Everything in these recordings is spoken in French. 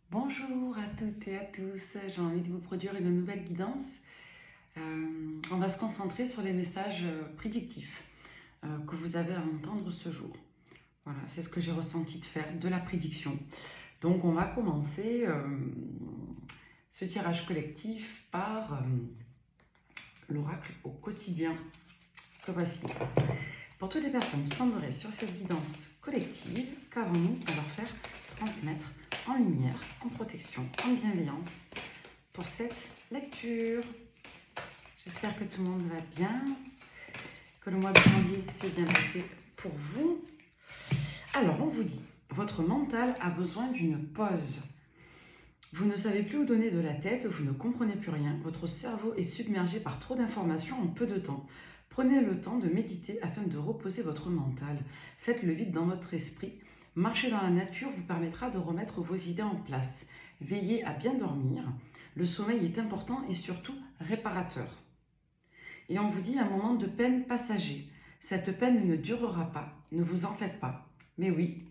Bonjour à toutes et à tous, j'ai envie de vous produire une nouvelle guidance. On va se concentrer sur les messages prédictifs que vous avez à entendre ce jour. Voilà, c'est ce que j'ai ressenti de faire, de la prédiction. Donc on va commencer ce tirage collectif par l'oracle au quotidien que voici. Pour toutes les personnes qui tomberaient sur cette guidance collective, qu'avons-nous à leur faire transmettre en lumière, en protection, en bienveillance pour cette lecture? J'espère que tout le monde va bien, que le mois de janvier s'est bien passé pour vous. Alors, on vous dit, votre mental a besoin d'une pause. Vous ne savez plus où donner de la tête, vous ne comprenez plus rien. Votre cerveau est submergé par trop d'informations en peu de temps. Prenez le temps de méditer afin de reposer votre mental. Faites le vide dans votre esprit. Marcher dans la nature vous permettra de remettre vos idées en place. Veillez à bien dormir. Le sommeil est important et surtout réparateur. Et on vous dit un moment de peine passager. Cette peine ne durera pas, ne vous en faites pas. Mais oui,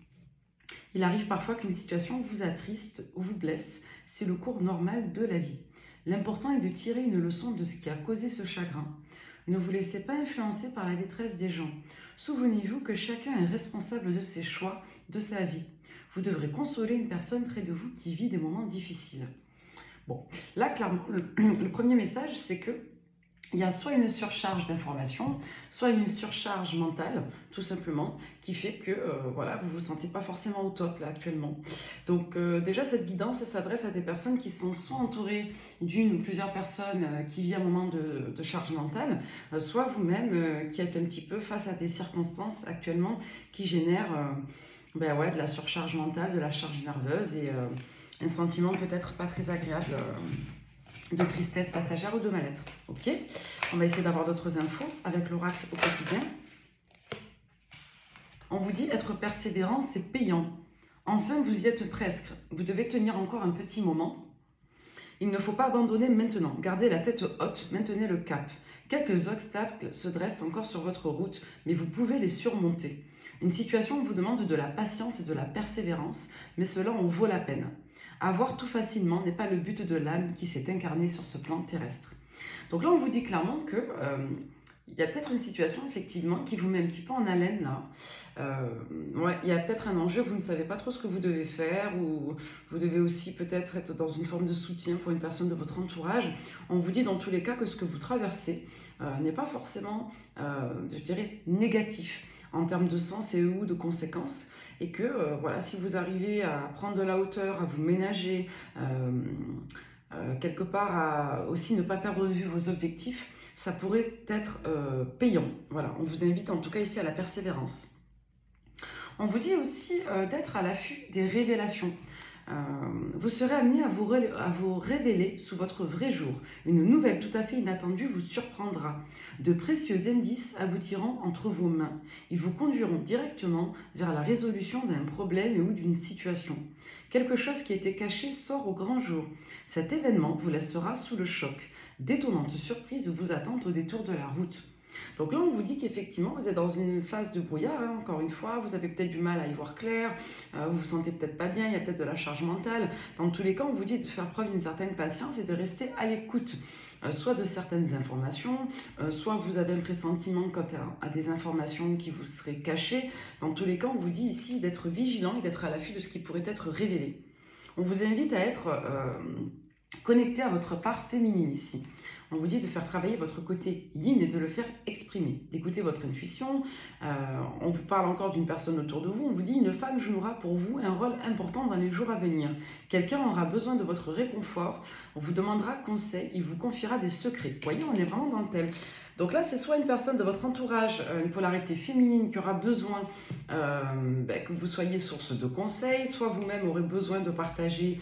il arrive parfois qu'une situation vous attriste ou vous blesse, c'est le cours normal de la vie. L'important est de tirer une leçon de ce qui a causé ce chagrin. Ne vous laissez pas influencer par la détresse des gens. Souvenez-vous que chacun est responsable de ses choix, de sa vie. Vous devrez consoler une personne près de vous qui vit des moments difficiles. Bon, là, clairement, le premier message, c'est que il y a soit une surcharge d'informations, soit une surcharge mentale, tout simplement, qui fait que voilà, vous ne vous sentez pas forcément au top là actuellement. Donc déjà, cette guidance, elle s'adresse à des personnes qui sont soit entourées d'une ou plusieurs personnes qui vivent un moment de charge mentale, soit vous-même qui êtes un petit peu face à des circonstances actuellement qui génèrent de la surcharge mentale, de la charge nerveuse et un sentiment peut-être pas très agréable. De tristesse passagère ou de mal-être. Ok, on va essayer d'avoir d'autres infos avec l'oracle au quotidien. On vous dit être persévérant, c'est payant. Enfin, vous y êtes presque. Vous devez tenir encore un petit moment. Il ne faut pas abandonner maintenant. Gardez la tête haute, maintenez le cap. Quelques obstacles se dressent encore sur votre route, mais vous pouvez les surmonter. Une situation vous demande de la patience et de la persévérance, mais cela en vaut la peine. Avoir tout facilement n'est pas le but de l'âme qui s'est incarnée sur ce plan terrestre. Donc là, on vous dit clairement que il y a peut-être une situation effectivement qui vous met un petit peu en haleine là. Il y a peut-être un enjeu, vous ne savez pas trop ce que vous devez faire ou vous devez aussi peut-être être dans une forme de soutien pour une personne de votre entourage. On vous dit dans tous les cas que ce que vous traversez n'est pas forcément, je dirais, négatif en termes de sens et ou de conséquences, et que voilà, si vous arrivez à prendre de la hauteur, à vous ménager, quelque part à aussi ne pas perdre de vue vos objectifs, ça pourrait être payant. Voilà, on vous invite en tout cas ici à la persévérance. On vous dit aussi d'être à l'affût des révélations. Vous serez amené à vous révéler sous votre vrai jour. Une nouvelle tout à fait inattendue vous surprendra. De précieux indices aboutiront entre vos mains. Ils vous conduiront directement vers la résolution d'un problème ou d'une situation. Quelque chose qui était caché sort au grand jour. Cet événement vous laissera sous le choc. D'étonnantes surprises vous attendent au détour de la route. Donc là, on vous dit qu'effectivement, vous êtes dans une phase de brouillard, hein, encore une fois, vous avez peut-être du mal à y voir clair, vous vous sentez peut-être pas bien, il y a peut-être de la charge mentale. Dans tous les cas, on vous dit de faire preuve d'une certaine patience et de rester à l'écoute, soit de certaines informations, soit vous avez un pressentiment quant à des informations qui vous seraient cachées. Dans tous les cas, on vous dit ici d'être vigilant et d'être à l'affût de ce qui pourrait être révélé. On vous invite à être connecté à votre part féminine ici. On vous dit de faire travailler votre côté yin et de le faire exprimer, d'écouter votre intuition. On vous parle encore d'une personne autour de vous. On vous dit une femme jouera pour vous un rôle important dans les jours à venir. Quelqu'un aura besoin de votre réconfort. On vous demandera conseil. Il vous confiera des secrets. Vous voyez, on est vraiment dans le thème. Donc là, c'est soit une personne de votre entourage, une polarité féminine qui aura besoin que vous soyez source de conseils, soit vous-même aurez besoin de partager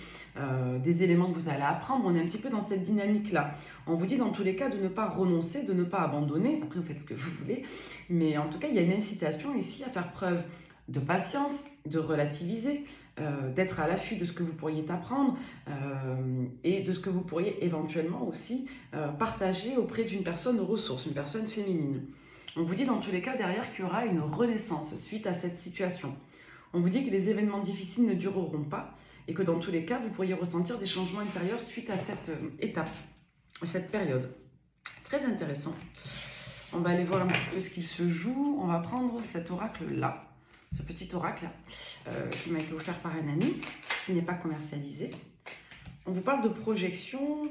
des éléments que vous allez apprendre. On est un petit peu dans cette dynamique-là. On vous dit dans tous les cas de ne pas renoncer, de ne pas abandonner. Après, vous faites ce que vous voulez. Mais en tout cas, il y a une incitation ici à faire preuve de patience, de relativiser, d'être à l'affût de ce que vous pourriez apprendre et de ce que vous pourriez éventuellement aussi partager auprès d'une personne ressource, une personne féminine. On vous dit dans tous les cas derrière qu'il y aura une renaissance suite à cette situation. On vous dit que les événements difficiles ne dureront pas et que dans tous les cas, vous pourriez ressentir des changements intérieurs suite à cette étape, à cette période. Très intéressant. On va aller voir un petit peu ce qu'il se joue. On va prendre cet oracle-là, ce petit oracle qui m'a été offert par un ami, qui n'est pas commercialisé. On vous parle de projection,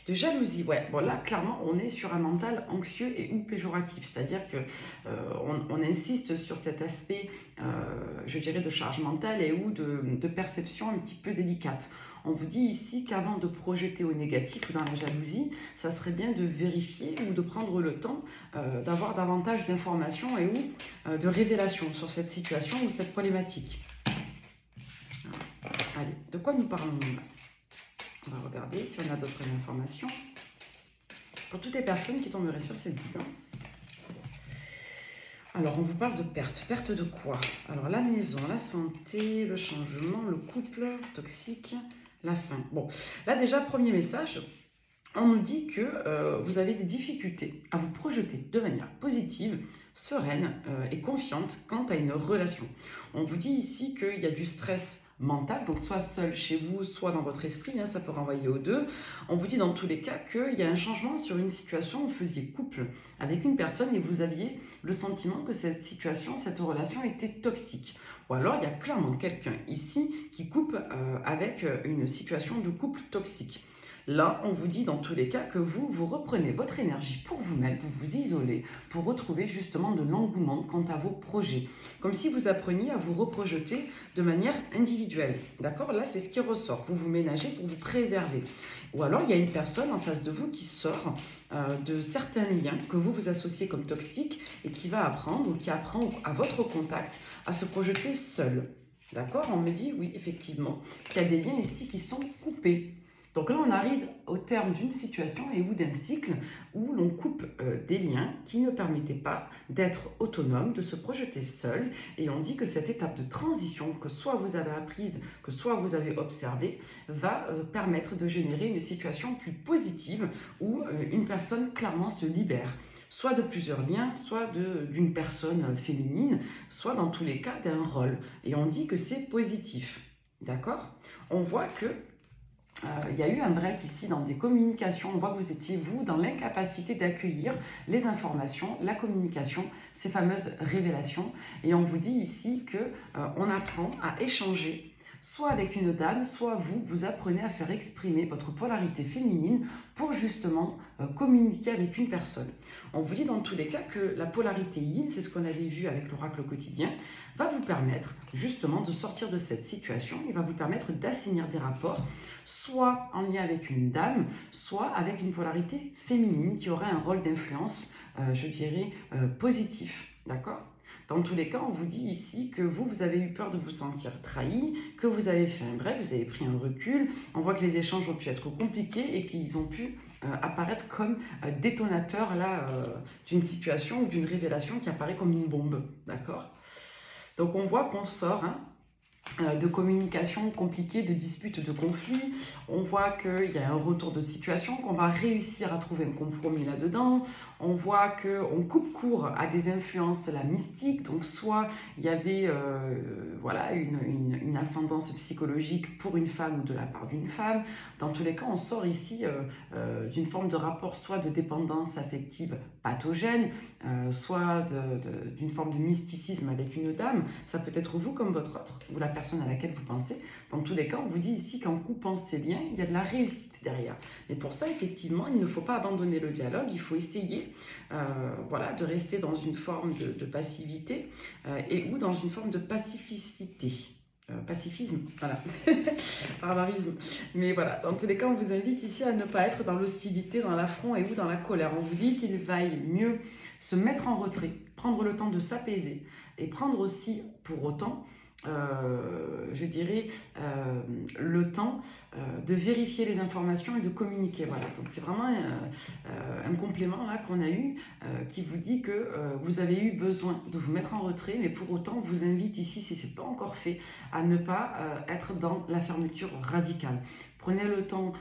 de jalousie. Ouais, bon là, clairement, on est sur un mental anxieux et ou péjoratif. C'est-à-dire que on insiste sur cet aspect, je dirais, de charge mentale et ou de perception un petit peu délicate. On vous dit ici qu'avant de projeter au négatif ou dans la jalousie, ça serait bien de vérifier ou de prendre le temps d'avoir davantage d'informations et ou de révélations sur cette situation ou cette problématique. Allez, de quoi nous parlons-nous là ? On va regarder si on a d'autres informations. Pour toutes les personnes qui tomberaient sur cette guidance. Alors, on vous parle de perte. Perte de quoi? Alors, la maison, la santé, le changement, le couple toxique, la fin. Bon, là déjà, premier message, on nous dit que vous avez des difficultés à vous projeter de manière positive, sereine et confiante quant à une relation. On vous dit ici qu'il y a du stress mental, donc soit seul chez vous, soit dans votre esprit, hein, ça peut renvoyer aux deux. On vous dit dans tous les cas qu'il y a un changement sur une situation où vous faisiez couple avec une personne et vous aviez le sentiment que cette situation, cette relation était toxique. Ou alors il y a clairement quelqu'un ici qui coupe avec une situation de couple toxique. Là, on vous dit dans tous les cas que vous reprenez votre énergie pour vous-même, vous vous isolez pour retrouver justement de l'engouement quant à vos projets. Comme si vous appreniez à vous reprojeter de manière individuelle. D'accord? Là, c'est ce qui ressort. Vous vous ménagez pour vous préserver. Ou alors, il y a une personne en face de vous qui sort de certains liens que vous associez comme toxiques et qui va apprendre ou qui apprend à votre contact à se projeter seul. D'accord? On me dit, oui, effectivement, qu'il y a des liens ici qui sont coupés. Donc là, on arrive au terme d'une situation et ou d'un cycle où l'on coupe des liens qui ne permettaient pas d'être autonome, de se projeter seul. Et on dit que cette étape de transition, que soit vous avez apprise, que soit vous avez observée, va permettre de générer une situation plus positive où une personne clairement se libère. Soit de plusieurs liens, soit d'une personne féminine, soit dans tous les cas d'un rôle. Et on dit que c'est positif. D'accord? On voit que il y a eu un break ici dans des communications. On voit que vous étiez, vous, dans l'incapacité d'accueillir les informations, la communication, ces fameuses révélations. Et on vous dit ici qu'on apprend à échanger, soit avec une dame, soit vous apprenez à faire exprimer votre polarité féminine pour justement communiquer avec une personne. On vous dit dans tous les cas que la polarité yin, c'est ce qu'on avait vu avec l'oracle quotidien, va vous permettre justement de sortir de cette situation et va vous permettre d'assainir des rapports, soit en lien avec une dame, soit avec une polarité féminine qui aurait un rôle d'influence, je dirais, positif. D'accord ? Dans tous les cas, on vous dit ici que vous avez eu peur de vous sentir trahi, que vous avez fait un break, vous avez pris un recul. On voit que les échanges ont pu être compliqués et qu'ils ont pu apparaître comme détonateurs d'une situation ou d'une révélation qui apparaît comme une bombe. D'accord ? Donc on voit qu'on sort de communication compliquée, de disputes, de conflits. On voit qu'il y a un retour de situation, qu'on va réussir à trouver un compromis là-dedans. On voit qu'on coupe court à des influences mystiques. Donc soit il y avait une ascendance psychologique pour une femme ou de la part d'une femme. Dans tous les cas, on sort ici d'une forme de rapport soit de dépendance affective pathogène, soit d'une forme de mysticisme avec une dame. Ça peut être vous comme votre autre, ou la personne à laquelle vous pensez. Dans tous les cas, on vous dit ici qu'en coupant ces liens, il y a de la réussite derrière. Et pour ça, effectivement, il ne faut pas abandonner le dialogue, il faut essayer de rester dans une forme de passivité et ou dans une forme de pacificité. Pacifisme, voilà, barbarisme. Mais voilà, dans tous les cas, on vous invite ici à ne pas être dans l'hostilité, dans l'affront et ou dans la colère. On vous dit qu'il vaille mieux se mettre en retrait, prendre le temps de s'apaiser et prendre aussi, pour autant, le temps de vérifier les informations et de communiquer. Voilà, donc c'est vraiment un complément là qu'on a eu qui vous dit que vous avez eu besoin de vous mettre en retrait, mais pour autant on vous invite ici, si ce n'est pas encore fait, à ne pas être dans la fermeture radicale. Prenez le temps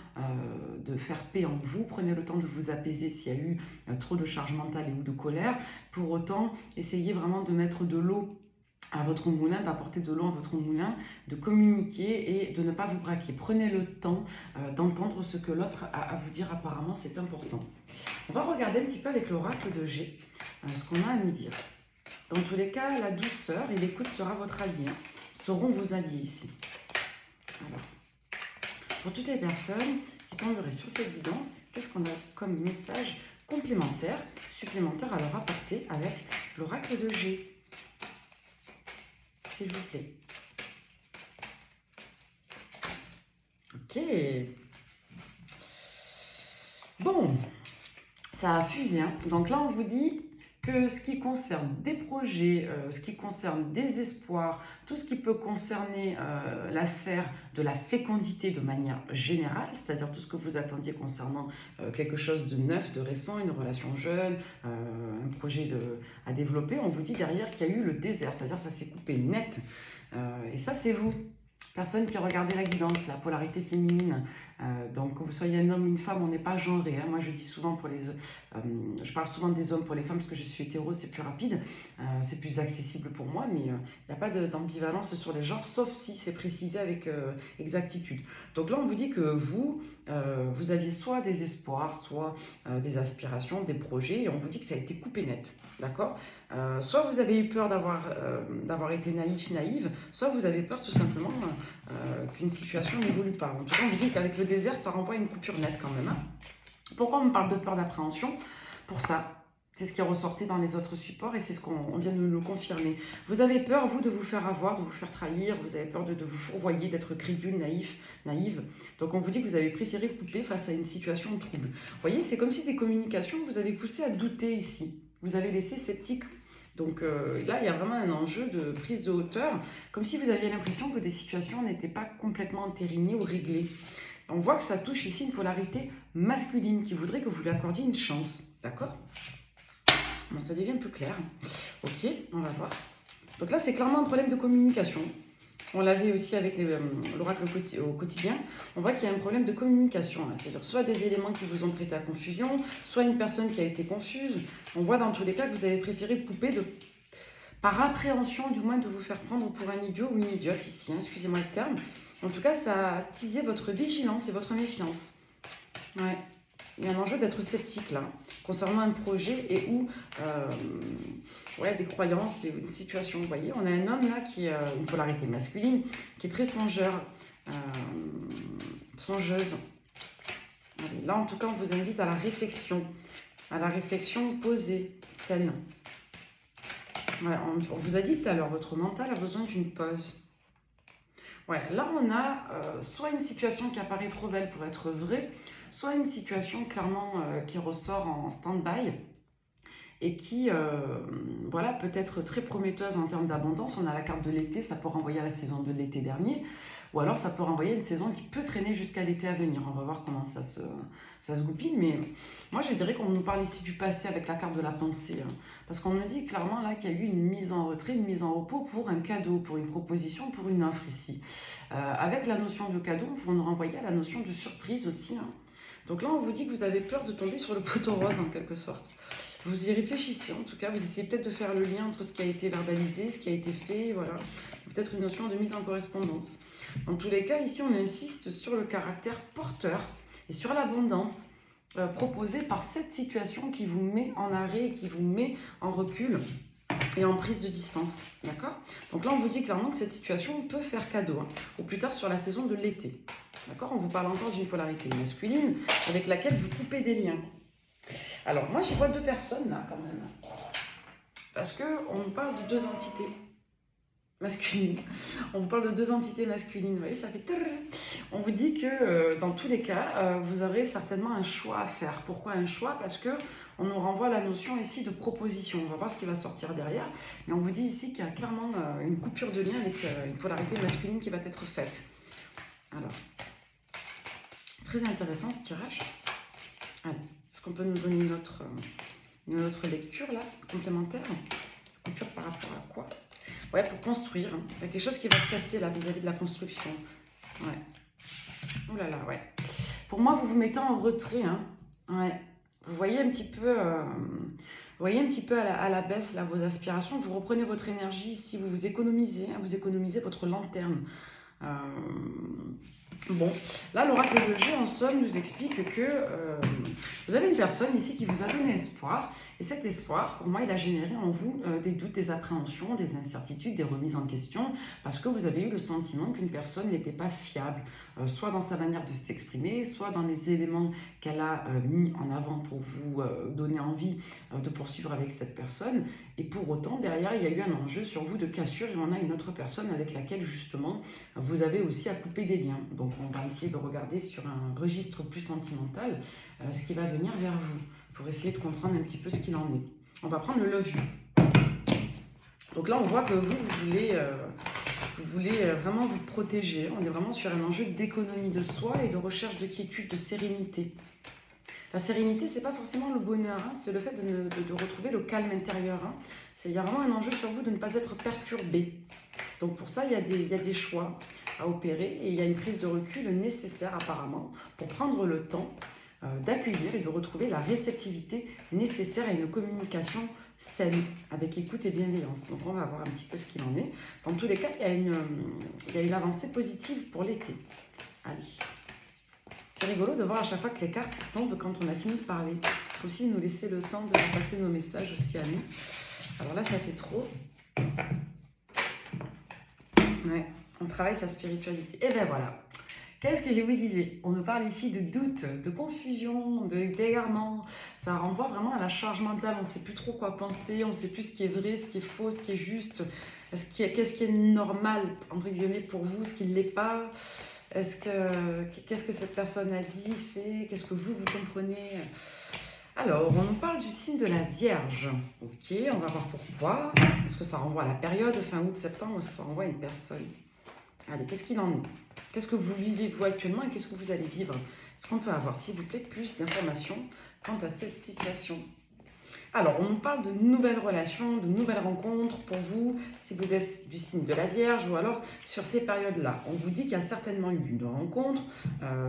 de faire paix en vous, prenez le temps de vous apaiser s'il y a eu trop de charge mentale et ou de colère. Pour autant, essayez vraiment de mettre de l'eau à votre moulin, d'apporter de l'eau à votre moulin, de communiquer et de ne pas vous braquer. Prenez le temps d'entendre ce que l'autre a à vous dire, apparemment, c'est important. On va regarder un petit peu avec l'oracle de G ce qu'on a à nous dire. Dans tous les cas, la douceur et l'écoute sera votre allié, seront vos alliés ici. Alors, pour toutes les personnes qui tomberaient sur cette guidance, qu'est-ce qu'on a comme message complémentaire, supplémentaire à leur apporter avec l'oracle de G? S'il vous plaît. Ok. Bon, ça a fusé. Hein. Donc là, on vous dit que ce qui concerne des projets, ce qui concerne des espoirs, tout ce qui peut concerner la sphère de la fécondité de manière générale, c'est-à-dire tout ce que vous attendiez concernant quelque chose de neuf, de récent, une relation jeune, un projet à développer, on vous dit derrière qu'il y a eu le désert, c'est-à-dire ça s'est coupé net. Et ça, c'est vous. Personne qui regardait la guidance, la polarité féminine. Donc, que vous soyez un homme ou une femme, on n'est pas genré. Hein. Moi, je dis souvent pour les... je parle souvent des hommes pour les femmes parce que je suis hétéro, c'est plus rapide, c'est plus accessible pour moi, mais il n'y a pas d'ambivalence sur les genres, sauf si c'est précisé avec exactitude. Donc là, on vous dit que vous, vous aviez soit des espoirs, soit des aspirations, des projets, et on vous dit que ça a été coupé net. D'accord ? Soit vous avez eu peur d'avoir été naïve, soit vous avez peur tout simplement qu'une situation n'évolue pas. En tout cas, on vous dit qu'avec le désert, ça renvoie à une coupure nette quand même. Hein. Pourquoi on me parle de peur d'appréhension? Pour ça, c'est ce qui est ressorti dans les autres supports et c'est ce qu'on vient de nous le confirmer. Vous avez peur, vous, de vous faire avoir, de vous faire trahir, vous avez peur de vous fourvoyer, d'être crédule, naïve. Donc on vous dit que vous avez préféré couper face à une situation de trouble. Vous voyez, c'est comme si des communications vous avez poussé à douter ici. Vous avez laissé sceptique. Donc là, il y a vraiment un enjeu de prise de hauteur, comme si vous aviez l'impression que des situations n'étaient pas complètement entérinées ou réglées. On voit que ça touche ici une polarité masculine qui voudrait que vous lui accordiez une chance. D'accord ? Bon, ça devient plus clair. Ok, on va voir. Donc là, c'est clairement un problème de communication. On l'avait aussi avec l'oracle au quotidien. On voit qu'il y a un problème de communication. C'est-à-dire soit des éléments qui vous ont prêté à confusion, soit une personne qui a été confuse. On voit dans tous les cas que vous avez préféré couper par appréhension, du moins, de vous faire prendre pour un idiot ou une idiote ici. Hein, excusez-moi le terme. En tout cas, ça a attisé votre vigilance et votre méfiance. Ouais. Il y a un enjeu d'être sceptique là, concernant un projet et ou des croyances et une situation. Vous voyez, on a un homme là qui a une polarité masculine, qui est très songeur, songeuse. Allez, là, en tout cas, on vous invite à la réflexion posée, saine. Ouais, on vous a dit tout à l'heure, votre mental a besoin d'une pause. Ouais, là, on a soit une situation qui apparaît trop belle pour être vraie, soit une situation clairement qui ressort en stand-by et qui peut être très prometteuse en termes d'abondance. On a la carte de l'été, ça peut renvoyer à la saison de l'été dernier, ou alors ça peut renvoyer à une saison qui peut traîner jusqu'à l'été à venir. On va voir comment ça se goupille, mais moi je dirais qu'on nous parle ici du passé avec la carte de la pensée, hein, parce qu'on nous dit clairement là qu'il y a eu une mise en retrait, une mise en repos pour un cadeau, pour une proposition, pour une offre ici. Avec la notion de cadeau, on nous renvoyer à la notion de surprise aussi, hein. Donc là on vous dit que vous avez peur de tomber sur le poteau rose en quelque sorte. Vous y réfléchissez, en tout cas, vous essayez peut-être de faire le lien entre ce qui a été verbalisé, ce qui a été fait, voilà. Peut-être une notion de mise en correspondance. Dans tous les cas, ici, on insiste sur le caractère porteur et sur l'abondance proposée par cette situation qui vous met en arrêt, qui vous met en recul et en prise de distance, d'accord? Donc là, on vous dit clairement que cette situation peut faire cadeau, hein, au plus tard sur la saison de l'été, d'accord? On vous parle encore d'une polarité masculine avec laquelle vous coupez des liens. Alors, moi, j'y vois deux personnes, là, quand même. Parce qu'on nous parle de deux entités masculines. On vous parle de deux entités masculines. Vous voyez, ça fait... On vous dit que, dans tous les cas, vous aurez certainement un choix à faire. Pourquoi un choix? Parce qu'on nous renvoie à la notion ici de proposition. On va voir ce qui va sortir derrière. Mais on vous dit ici qu'il y a clairement une coupure de lien avec une polarité masculine qui va être faite. Alors, très intéressant ce tirage. Allez. Est-ce qu'on peut nous donner une autre lecture, là, complémentaire? Coupure par rapport à quoi? Ouais, pour construire. Hein. Il y a quelque chose qui va se casser, là, vis-à-vis de la construction. Ouais. Ouh là là, ouais. Pour moi, vous vous mettez en retrait, hein. Ouais. Vous voyez un petit peu... voyez un petit peu à la baisse là, vos aspirations, vous reprenez votre énergie ici, vous vous économisez, hein, vous économisez votre lanterne. Euh, Bon, là, l'oracle de G, en somme, nous explique que vous avez une personne ici qui vous a donné espoir. Et cet espoir, pour moi, il a généré en vous des doutes, des appréhensions, des incertitudes, des remises en question, parce que vous avez eu le sentiment qu'une personne n'était pas fiable, soit dans sa manière de s'exprimer, soit dans les éléments qu'elle a mis en avant pour vous donner envie de poursuivre avec cette personne. Et pour autant, derrière, il y a eu un enjeu sur vous de cassure et on a une autre personne avec laquelle, justement, vous avez aussi à couper des liens. Donc, on va essayer de regarder sur un registre plus sentimental ce qui va venir vers vous pour essayer de comprendre un petit peu ce qu'il en est. On va prendre le love you. Donc là, on voit que vous voulez vraiment vous protéger. On est vraiment sur un enjeu d'économie de soi et de recherche de quiétude, de sérénité. La sérénité, c'est pas forcément le bonheur, hein, c'est le fait de retrouver le calme intérieur. Hein. Il y a vraiment un enjeu sur vous de ne pas être perturbé. Donc pour ça, il y a des choix à opérer et il y a une prise de recul nécessaire apparemment pour prendre le temps d'accueillir et de retrouver la réceptivité nécessaire à une communication saine, avec écoute et bienveillance. Donc on va voir un petit peu ce qu'il en est. Dans tous les cas, il y a une avancée positive pour l'été. Allez. C'est rigolo de voir à chaque fois que les cartes tombent quand on a fini de parler. Il faut aussi nous laisser le temps de passer nos messages aussi à nous. Alors là, ça fait trop. Ouais, on travaille sa spiritualité. Et bien voilà. Qu'est-ce que je vous disais? On nous parle ici de doute, de confusion, d'égarement. Ça renvoie vraiment à la charge mentale. On ne sait plus trop quoi penser, on ne sait plus ce qui est vrai, ce qui est faux, ce qui est juste. Qu'est-ce qui est normal, entre guillemets, pour vous, ce qui ne l'est pas? Qu'est-ce que cette personne a dit, fait? Qu'est-ce que vous comprenez? Alors, on nous parle du signe de la Vierge. Ok, on va voir pourquoi. Est-ce que ça renvoie à la période fin août-septembre ou est-ce que ça renvoie à une personne? Allez, qu'est-ce qu'il en est? Qu'est-ce que vous vivez vous actuellement et qu'est-ce que vous allez vivre? Est-ce qu'on peut avoir, s'il vous plaît, plus d'informations quant à cette situation? Alors, on nous parle de nouvelles relations, de nouvelles rencontres pour vous, si vous êtes du signe de la Vierge, ou alors sur ces périodes-là. On vous dit qu'il y a certainement eu une rencontre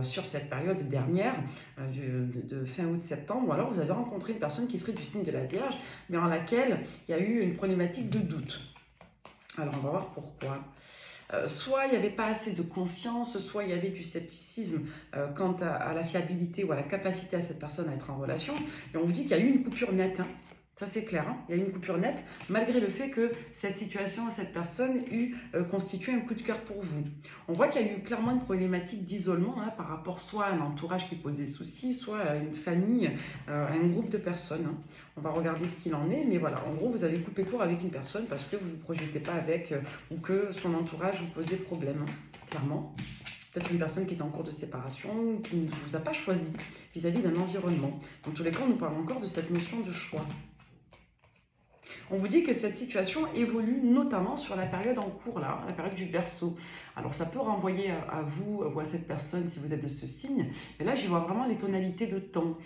sur cette période dernière, de fin août-septembre, ou alors vous avez rencontré une personne qui serait du signe de la Vierge, mais en laquelle il y a eu une problématique de doute. Alors, on va voir pourquoi. Soit il n'y avait pas assez de confiance, soit il y avait du scepticisme quant à la fiabilité ou à la capacité à cette personne à être en relation. Et on vous dit qu'il y a eu une coupure nette. Hein. Ça, c'est clair. Hein. Il y a eu une coupure nette, malgré le fait que cette situation, cette personne eût constitué un coup de cœur pour vous. On voit qu'il y a eu clairement une problématique d'isolement hein, par rapport soit à un entourage qui posait souci, soit à une famille, à un groupe de personnes. Hein. On va regarder ce qu'il en est, mais voilà, en gros, vous avez coupé court avec une personne parce que vous ne vous projetez pas avec ou que son entourage vous posait problème, hein, clairement. Peut-être une personne qui est en cours de séparation, qui ne vous a pas choisi vis-à-vis d'un environnement. Dans tous les cas, on nous parle encore de cette notion de choix. On vous dit que cette situation évolue notamment sur la période en cours, là, la période du Verseau. Alors ça peut renvoyer à vous ou à cette personne si vous êtes de ce signe, mais là j'y vois vraiment les tonalités de temps,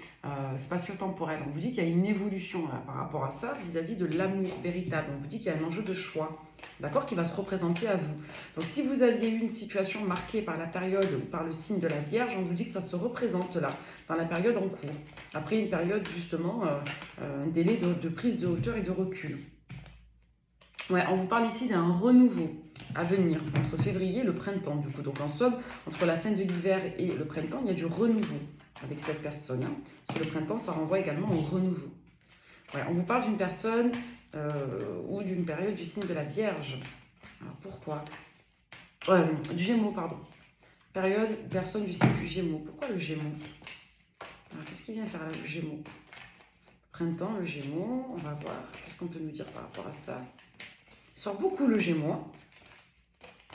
spatio-temporel. On vous dit qu'il y a une évolution là, par rapport à ça vis-à-vis de l'amour véritable. On vous dit qu'il y a un enjeu de choix. D'accord, qui va se représenter à vous. Donc si vous aviez eu une situation marquée par la période ou par le signe de la Vierge, on vous dit que ça se représente là, dans la période en cours. Après une période justement, un délai de prise de hauteur et de recul. Ouais, on vous parle ici d'un renouveau à venir entre février et le printemps du coup. Donc en somme, entre la fin de l'hiver et le printemps, il y a du renouveau avec cette personne. Hein. Sur le printemps, ça renvoie également au renouveau. Ouais, on vous parle d'une personne ou d'une période du signe de la Vierge. Alors pourquoi du Gémeaux, pardon. Personne du signe du Gémeaux. Pourquoi le Gémeaux? Qu'est-ce qu'il vient faire là, le Gémeaux? Printemps, le Gémeaux, on va voir. Qu'est-ce qu'on peut nous dire par rapport à ça? Il sort beaucoup le Gémeaux.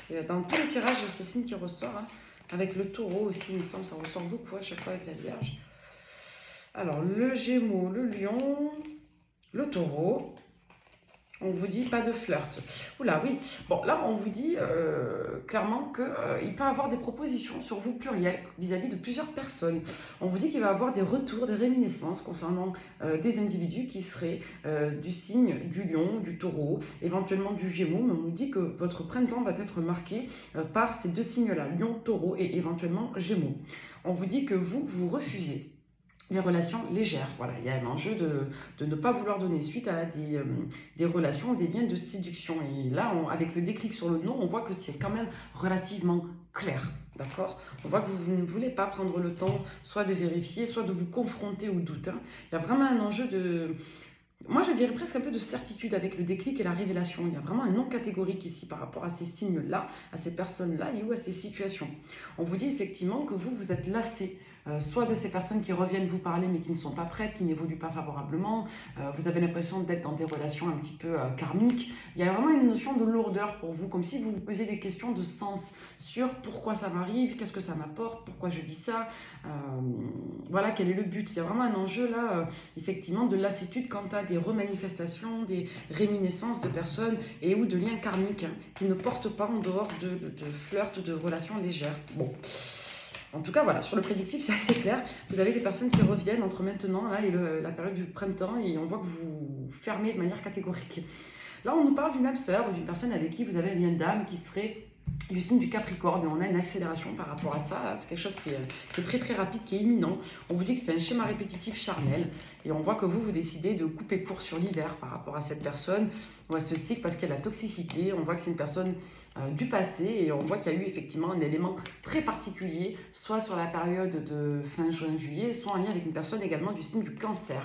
C'est dans tous les tirages de ce signe qui ressort. Hein. Avec le Taureau aussi, il me semble, ça ressort beaucoup à chaque fois avec la Vierge. Alors, le Gémeaux, le Lion, le Taureau. On vous dit pas de flirt. Oula, oui. Bon, là, on vous dit clairement qu'il peut avoir des propositions sur vous plurielles vis-à-vis de plusieurs personnes. On vous dit qu'il va avoir des retours, des réminiscences concernant des individus qui seraient du signe du Lion, du Taureau, éventuellement du Gémeaux. Mais on nous dit que votre printemps va être marqué par ces deux signes-là, Lion, Taureau et éventuellement Gémeaux. On vous dit que vous refusez les relations légères. Voilà, il y a un enjeu de ne pas vouloir donner suite à des relations, des liens de séduction. Et là, avec le déclic sur le non, on voit que c'est quand même relativement clair. D'accord? On voit que vous ne voulez pas prendre le temps soit de vérifier, soit de vous confronter au doute. Hein. Il y a vraiment un enjeu de... Moi, je dirais presque un peu de certitude avec le déclic et la révélation. Il y a vraiment un non catégorique ici par rapport à ces signes-là, à ces personnes-là et ou à ces situations. On vous dit effectivement que vous êtes lassé. Soit de ces personnes qui reviennent vous parler mais qui ne sont pas prêtes, qui n'évoluent pas favorablement, vous avez l'impression d'être dans des relations un petit peu karmiques. Il y a vraiment une notion de lourdeur pour vous, comme si vous vous posiez des questions de sens sur pourquoi ça m'arrive, qu'est-ce que ça m'apporte, pourquoi je vis ça, voilà, quel est le but. Il y a vraiment un enjeu là, effectivement, de lassitude quant à des remanifestations, des réminiscences de personnes et ou de liens karmiques hein, qui ne portent pas en dehors de flirts, de relations légères. Bon. En tout cas, voilà, sur le prédictif, c'est assez clair. Vous avez des personnes qui reviennent entre maintenant là, et la période du printemps et on voit que vous fermez de manière catégorique. Là, on nous parle d'une âme sœur ou d'une personne avec qui vous avez un lien d'âme qui serait du signe du Capricorne et on a une accélération par rapport à ça. C'est quelque chose qui est très très rapide, qui est imminent. On vous dit que c'est un schéma répétitif charnel et on voit que vous décidez de couper court sur l'hiver par rapport à cette personne ou à ce cycle parce qu'il y a de la toxicité. On voit que c'est une personne du passé et on voit qu'il y a eu effectivement un élément très particulier, soit sur la période de fin juin-juillet, soit en lien avec une personne également du signe du Cancer.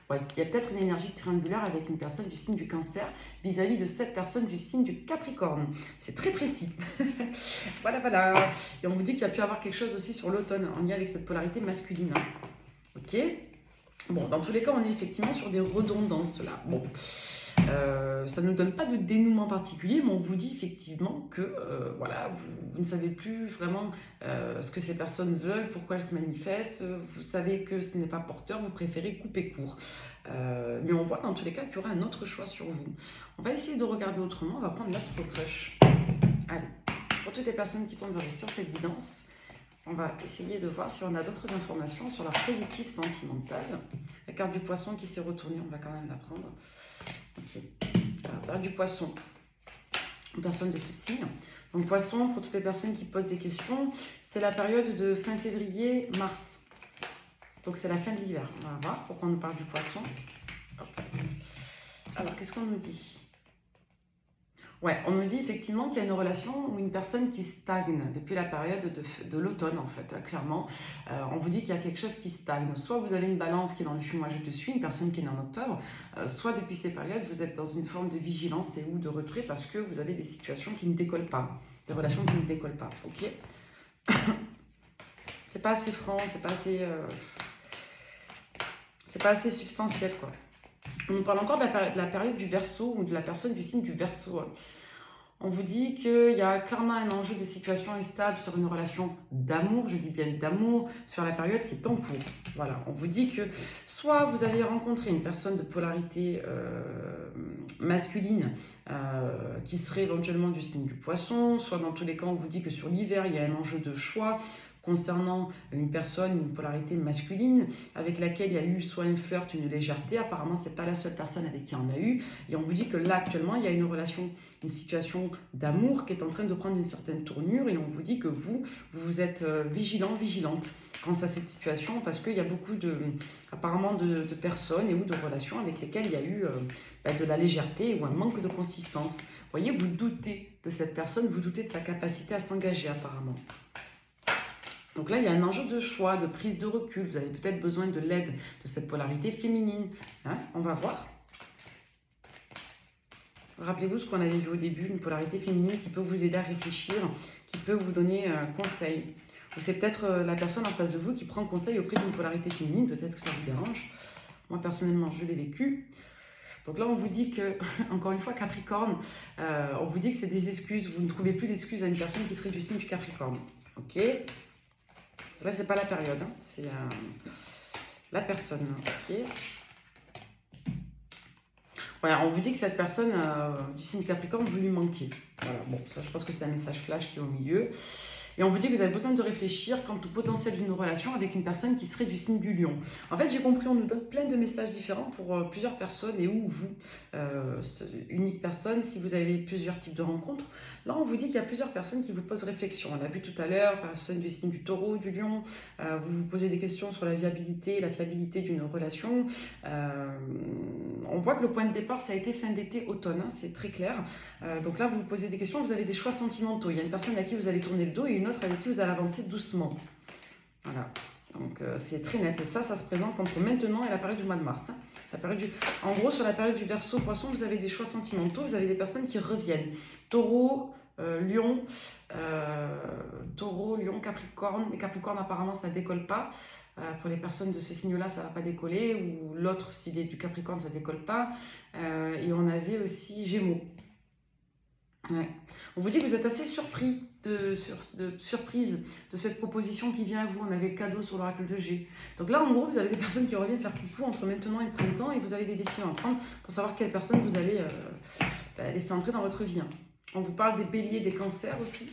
Ouais, il y a peut-être une énergie triangulaire avec une personne du signe du Cancer vis-à-vis de cette personne du signe du Capricorne. C'est très précis. Voilà, voilà. Et on vous dit qu'il y a pu avoir quelque chose aussi sur l'automne en lien avec cette polarité masculine. Hein. Ok. Bon, dans tous les cas, on est effectivement sur des redondances là. Bon. Ça ne nous donne pas de dénouement particulier, mais on vous dit effectivement que voilà, vous ne savez plus vraiment ce que ces personnes veulent, pourquoi elles se manifestent, vous savez que ce n'est pas porteur, vous préférez couper court. Mais on voit dans tous les cas qu'il y aura un autre choix sur vous. On va essayer de regarder autrement, on va prendre l'Astro Crush. Allez, pour toutes les personnes qui tombent sur cette guidance, on va essayer de voir si on a d'autres informations sur leur prédictif sentimental. La carte du poisson qui s'est retournée, on va quand même la prendre. Ok. Alors, du poisson, une personne de ce signe. Donc poisson, pour toutes les personnes qui posent des questions, c'est la période de fin février, mars. Donc c'est la fin de l'hiver. On va voir pourquoi on nous parle du poisson. Hop. Alors, qu'est-ce qu'on nous dit ? Ouais, on nous dit effectivement qu'il y a une relation ou une personne qui stagne depuis la période de l'automne, en fait, clairement. On vous dit qu'il y a quelque chose qui stagne. Soit vous avez une balance qui est dans le flux, moi je te suis, une personne qui est née en octobre, soit depuis ces périodes, vous êtes dans une forme de vigilance et ou de retrait parce que vous avez des situations qui ne décollent pas, des relations qui ne décollent pas, ok. C'est pas assez franc, c'est pas assez substantiel, quoi. On nous parle encore de la période du Verseau ou de la personne du signe du Verseau. On vous dit qu'il y a clairement un enjeu de situation instable sur une relation d'amour, je dis bien d'amour, sur la période qui est en cours. Voilà, on vous dit que soit vous allez rencontrer une personne de polarité masculine qui serait éventuellement du signe du Poisson, soit dans tous les cas on vous dit que sur l'hiver il y a un enjeu de choix concernant une personne, une polarité masculine, avec laquelle il y a eu soit un flirt, une légèreté. Apparemment, ce n'est pas la seule personne avec qui on a eu. Et on vous dit que là, actuellement, il y a une relation, une situation d'amour qui est en train de prendre une certaine tournure. Et on vous dit que vous êtes vigilant, vigilante quant à cette situation, parce qu'il y a beaucoup apparemment de personnes et ou de relations avec lesquelles il y a eu de la légèreté ou un manque de consistance. Vous voyez, vous doutez de cette personne, vous doutez de sa capacité à s'engager apparemment. Donc là, il y a un enjeu de choix, de prise de recul. Vous avez peut-être besoin de l'aide de cette polarité féminine. Hein, on va voir. Rappelez-vous ce qu'on avait vu au début, une polarité féminine qui peut vous aider à réfléchir, qui peut vous donner un conseil. Ou c'est peut-être la personne en face de vous qui prend conseil auprès d'une polarité féminine. Peut-être que ça vous dérange. Moi, personnellement, je l'ai vécu. Donc là, on vous dit que, encore une fois, Capricorne, on vous dit que c'est des excuses. Vous ne trouvez plus d'excuses à une personne qui serait du signe du Capricorne. Ok ? Là, c'est pas la période, hein. C'est la personne. Ok. Voilà, on vous dit que cette personne du signe Capricorne, vous lui manquez. Voilà, bon, ça, je pense que c'est un message flash qui est au milieu. Et on vous dit que vous avez besoin de réfléchir quant au potentiel d'une relation avec une personne qui serait du signe du Lion. En fait, j'ai compris, on nous donne plein de messages différents pour plusieurs personnes et où vous, unique personne, si vous avez plusieurs types de rencontres. Là, on vous dit qu'il y a plusieurs personnes qui vous posent réflexion. On l'a vu tout à l'heure, personnes du signe du taureau, du lion. Vous vous posez des questions sur la viabilité, la fiabilité d'une relation. On voit que le point de départ, ça a été fin d'été, automne, hein, c'est très clair. Donc là, vous vous posez des questions, vous avez des choix sentimentaux. Il y a une personne à qui vous allez tourner le dos et une autre avec qui vous allez avancer doucement. Voilà. Donc c'est très net. Et ça se présente entre maintenant et la période du mois de mars. Hein. En gros, sur la période du Verseau-Poisson, vous avez des choix sentimentaux, vous avez des personnes qui reviennent. Taureau, Lion, Capricorne. Mais Capricorne, apparemment, ça ne décolle pas. Pour les personnes de ce signe-là, ça ne va pas décoller. Ou l'autre, s'il est du Capricorne, ça ne décolle pas. Et on avait aussi Gémeaux. Ouais. On vous dit que vous êtes assez surpris surprise de cette proposition qui vient à vous. On avait le cadeau sur l'oracle de G. Donc là, en gros, vous avez des personnes qui reviennent faire coucou entre maintenant et le printemps et vous avez des décisions à prendre pour savoir quelle personne vous allez laisser entrer dans votre vie. Hein. On vous parle des béliers, des cancers aussi.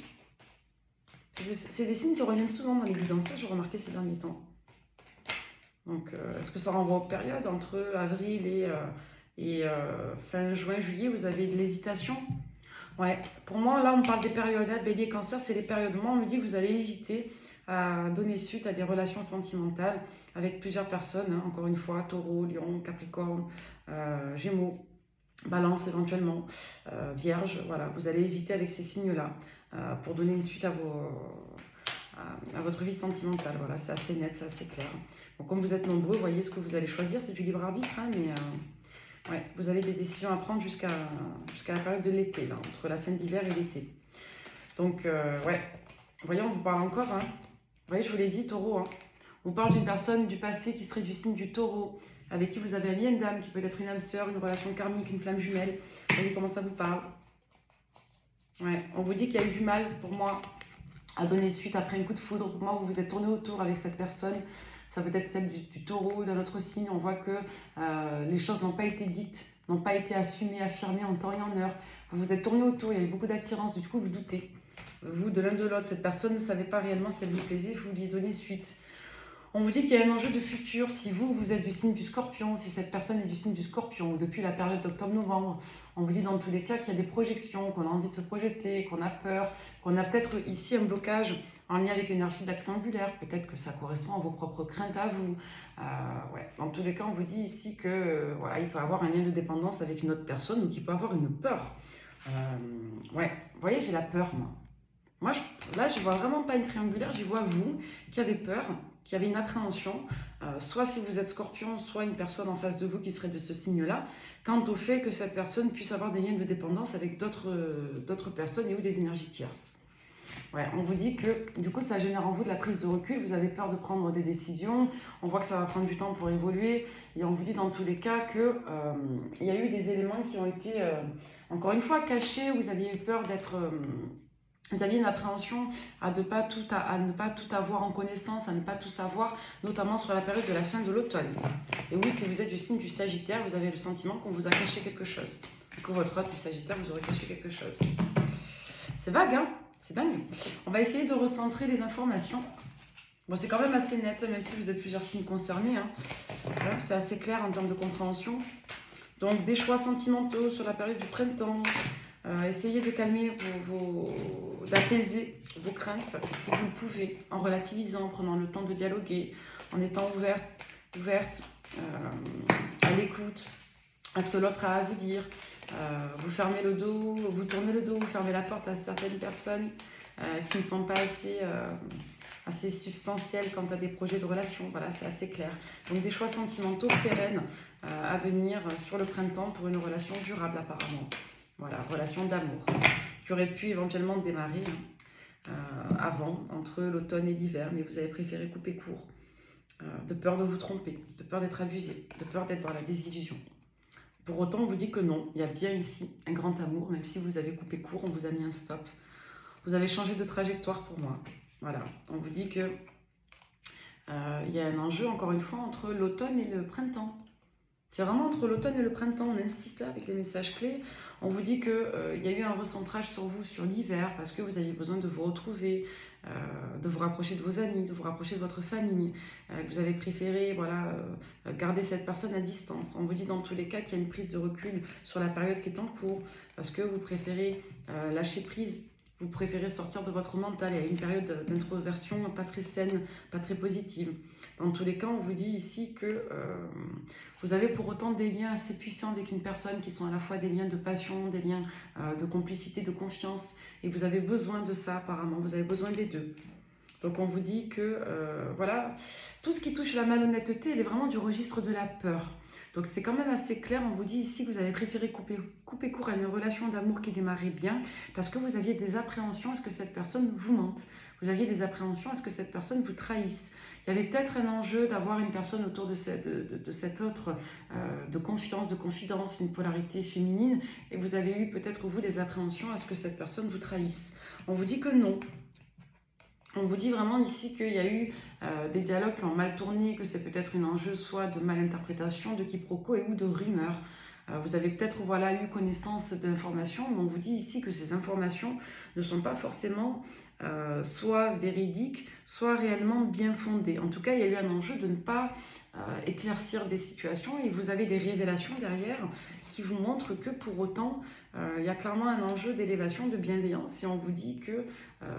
C'est des signes qui reviennent souvent dans les guidances, ça j'ai remarqué ces derniers temps. Donc, est-ce que ça renvoie aux périodes entre avril et fin juin, juillet, vous avez de l'hésitation? Ouais, pour moi, là, on parle des périodes, hein, bélier, cancer, c'est les périodes. Moi, on me dit que vous allez hésiter à donner suite à des relations sentimentales avec plusieurs personnes, hein, encore une fois, taureau, lion, capricorne, gémeaux, balance éventuellement, vierge, voilà. Vous allez hésiter avec ces signes-là pour donner une suite à votre vie sentimentale. Voilà, c'est assez net, c'est assez clair. Donc, comme vous êtes nombreux, voyez ce que vous allez choisir, c'est du libre arbitre, hein, mais... Ouais, vous avez des décisions à prendre jusqu'à la période de l'été, là, entre la fin de l'hiver et l'été. Donc, ouais, vous voyez, on vous parle encore, hein. Vous voyez, je vous l'ai dit, taureau, hein. On vous parle d'une personne du passé qui serait du signe du taureau, avec qui vous avez un lien d'âme, qui peut être une âme sœur, une relation karmique, une flamme jumelle. Vous voyez comment ça vous parle. Ouais, on vous dit qu'il y a eu du mal, pour moi, à donner suite après un coup de foudre. Pour moi, vous vous êtes tourné autour avec cette personne. Ça peut être celle du taureau, d'un autre signe. On voit que les choses n'ont pas été dites, n'ont pas été assumées, affirmées en temps et en heure. Vous vous êtes tourné autour, il y a eu beaucoup d'attirance, du coup vous doutez. Vous, de l'un de l'autre, cette personne ne savait pas réellement si elle vous plaisait, vous lui donnez suite. On vous dit qu'il y a un enjeu de futur. Si vous êtes du signe du scorpion, si cette personne est du signe du scorpion, depuis la période d'octobre-novembre, on vous dit dans tous les cas qu'il y a des projections, qu'on a envie de se projeter, qu'on a peur, qu'on a peut-être ici un blocage en lien avec l'énergie de la triangulaire. Peut-être que ça correspond à vos propres craintes à vous. Ouais. Dans tous les cas, on vous dit ici que voilà, il peut avoir un lien de dépendance avec une autre personne ou qu'il peut avoir une peur. Ouais, vous voyez, j'ai la peur, moi. Moi, là, je ne vois vraiment pas une triangulaire, j'y vois vous qui avez peur, qui avez une appréhension, soit si vous êtes scorpion, soit une personne en face de vous qui serait de ce signe-là, quant au fait que cette personne puisse avoir des liens de dépendance avec d'autres personnes et ou des énergies tierces. Ouais, on vous dit que du coup ça génère en vous de la prise de recul, vous avez peur de prendre des décisions, on voit que ça va prendre du temps pour évoluer et on vous dit dans tous les cas que il y a eu des éléments qui ont été encore une fois cachés, vous aviez eu peur d'être... vous aviez une appréhension à ne pas tout avoir en connaissance, à ne pas tout savoir, notamment sur la période de la fin de l'automne. Et oui, si vous êtes du signe du Sagittaire, vous avez le sentiment qu'on vous a caché quelque chose. Que votre hôte du Sagittaire vous aurait caché quelque chose. C'est vague, hein? C'est dingue. On va essayer de recentrer les informations. Bon, c'est quand même assez net, même si vous êtes plusieurs signes concernés. Hein. Voilà, c'est assez clair en termes de compréhension. Donc, des choix sentimentaux sur la période du printemps. Essayez de calmer d'apaiser vos craintes si vous le pouvez, en relativisant, en prenant le temps de dialoguer, en étant ouverte à l'écoute, à ce que l'autre a à vous dire. Vous fermez le dos, vous tournez le dos, vous fermez la porte à certaines personnes qui ne sont pas assez substantielles quant à des projets de relation. Voilà, c'est assez clair. Donc des choix sentimentaux pérennes à venir sur le printemps pour une relation durable apparemment. Voilà, relation d'amour qui aurait pu éventuellement démarrer avant, entre l'automne et l'hiver, mais vous avez préféré couper court, de peur de vous tromper, de peur d'être abusé, de peur d'être dans la désillusion. Pour autant, on vous dit que non, il y a bien ici un grand amour, même si vous avez coupé court, on vous a mis un stop. Vous avez changé de trajectoire pour moi. Voilà, on vous dit que il y a un enjeu, encore une fois, entre l'automne et le printemps. C'est vraiment entre l'automne et le printemps, on insiste avec les messages clés. On vous dit qu'il y a eu un recentrage sur vous sur l'hiver parce que vous aviez besoin de vous retrouver, de vous rapprocher de vos amis, de vous rapprocher de votre famille. Vous avez préféré voilà, garder cette personne à distance. On vous dit dans tous les cas qu'il y a une prise de recul sur la période qui est en cours parce que vous préférez lâcher prise. Vous préférez sortir de votre mental. Il y a une période d'introversion pas très saine, pas très positive. Dans tous les cas, on vous dit ici que vous avez pour autant des liens assez puissants avec une personne qui sont à la fois des liens de passion, des liens de complicité, de confiance. Et vous avez besoin de ça apparemment, vous avez besoin des deux. Donc on vous dit que voilà, tout ce qui touche la malhonnêteté, elle est vraiment du registre de la peur. Donc c'est quand même assez clair, on vous dit ici que vous avez préféré couper court à une relation d'amour qui démarrait bien parce que vous aviez des appréhensions à ce que cette personne vous mente. Vous aviez des appréhensions à ce que cette personne vous trahisse. Il y avait peut-être un enjeu d'avoir une personne autour de cet autre, de confiance, de confidence, une polarité féminine, et vous avez eu peut-être vous des appréhensions à ce que cette personne vous trahisse. On vous dit que non. On vous dit vraiment ici qu'il y a eu des dialogues qui ont mal tourné, que c'est peut-être un enjeu soit de malinterprétation, de quiproquo et ou de rumeurs. Vous avez peut-être voilà, eu connaissance d'informations, mais on vous dit ici que ces informations ne sont pas forcément soit véridiques, soit réellement bien fondées. En tout cas, il y a eu un enjeu de ne pas éclaircir des situations et vous avez des révélations derrière qui vous montrent que pour autant, il y a clairement un enjeu d'élévation, de bienveillance et on vous dit que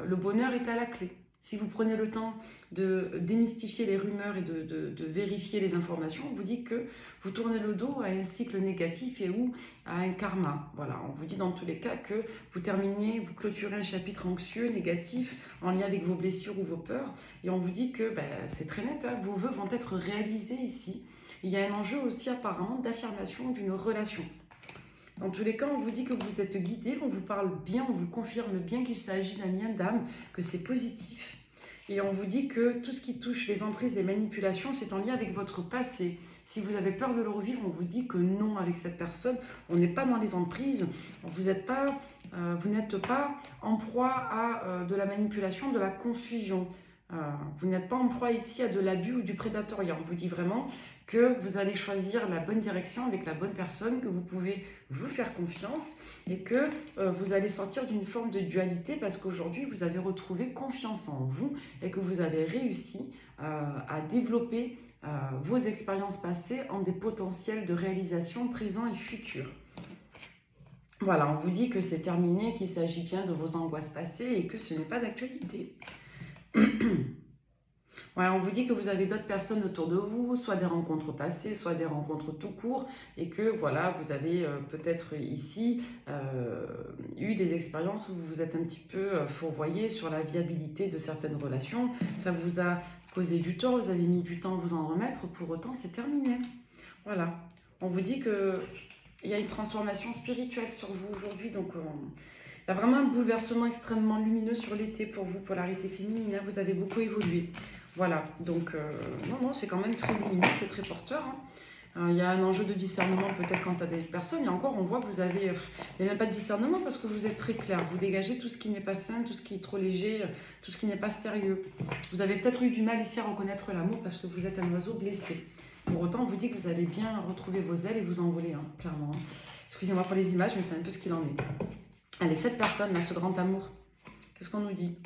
le bonheur est à la clé. Si vous prenez le temps de démystifier les rumeurs et de vérifier les informations, on vous dit que vous tournez le dos à un cycle négatif et ou à un karma. Voilà, on vous dit dans tous les cas que vous terminez, vous clôturez un chapitre anxieux, négatif, en lien avec vos blessures ou vos peurs. Et on vous dit que c'est très net, hein, vos vœux vont être réalisés ici. Il y a un enjeu aussi apparemment d'affirmation d'une relation. Dans tous les cas, on vous dit que vous êtes guidé, on vous parle bien, on vous confirme bien qu'il s'agit d'un lien d'âme, que c'est positif. Et on vous dit que tout ce qui touche les emprises, les manipulations, c'est en lien avec votre passé. Si vous avez peur de le revivre, on vous dit que non, avec cette personne, on n'est pas dans les emprises, vous n'êtes pas en proie à de la manipulation, de la confusion. Vous n'êtes pas en proie ici à de l'abus ou du prédatoriat. On vous dit vraiment que vous allez choisir la bonne direction avec la bonne personne, que vous pouvez vous faire confiance et que vous allez sortir d'une forme de dualité parce qu'aujourd'hui, vous avez retrouvé confiance en vous et que vous avez réussi à développer vos expériences passées en des potentiels de réalisation présents et futurs. Voilà, on vous dit que c'est terminé, qu'il s'agit bien de vos angoisses passées et que ce n'est pas d'actualité. Ouais, on vous dit que vous avez d'autres personnes autour de vous, soit des rencontres passées, soit des rencontres tout court, et que voilà, vous avez peut-être ici eu des expériences où vous vous êtes un petit peu fourvoyé sur la viabilité de certaines relations. Ça vous a causé du tort, vous avez mis du temps à vous en remettre, pour autant c'est terminé. Voilà, on vous dit que il y a une transformation spirituelle sur vous aujourd'hui, donc il y a vraiment un bouleversement extrêmement lumineux sur l'été pour vous, polarité féminine, hein, vous avez beaucoup évolué. Voilà, donc non, c'est quand même très lumineux, c'est très porteur. Hein. Il y a un enjeu de discernement peut-être quant à des personnes, et encore on voit que vous avez, il n'y a même pas de discernement parce que vous êtes très clair, vous dégagez tout ce qui n'est pas sain, tout ce qui est trop léger, tout ce qui n'est pas sérieux. Vous avez peut-être eu du mal ici à reconnaître l'amour parce que vous êtes un oiseau blessé. Pour autant, on vous dit que vous allez bien retrouver vos ailes et vous envoler, hein, clairement. Hein. Excusez-moi pour les images, mais c'est un peu ce qu'il en est. Allez, cette personne, là, ce grand amour, qu'est-ce qu'on nous dit ?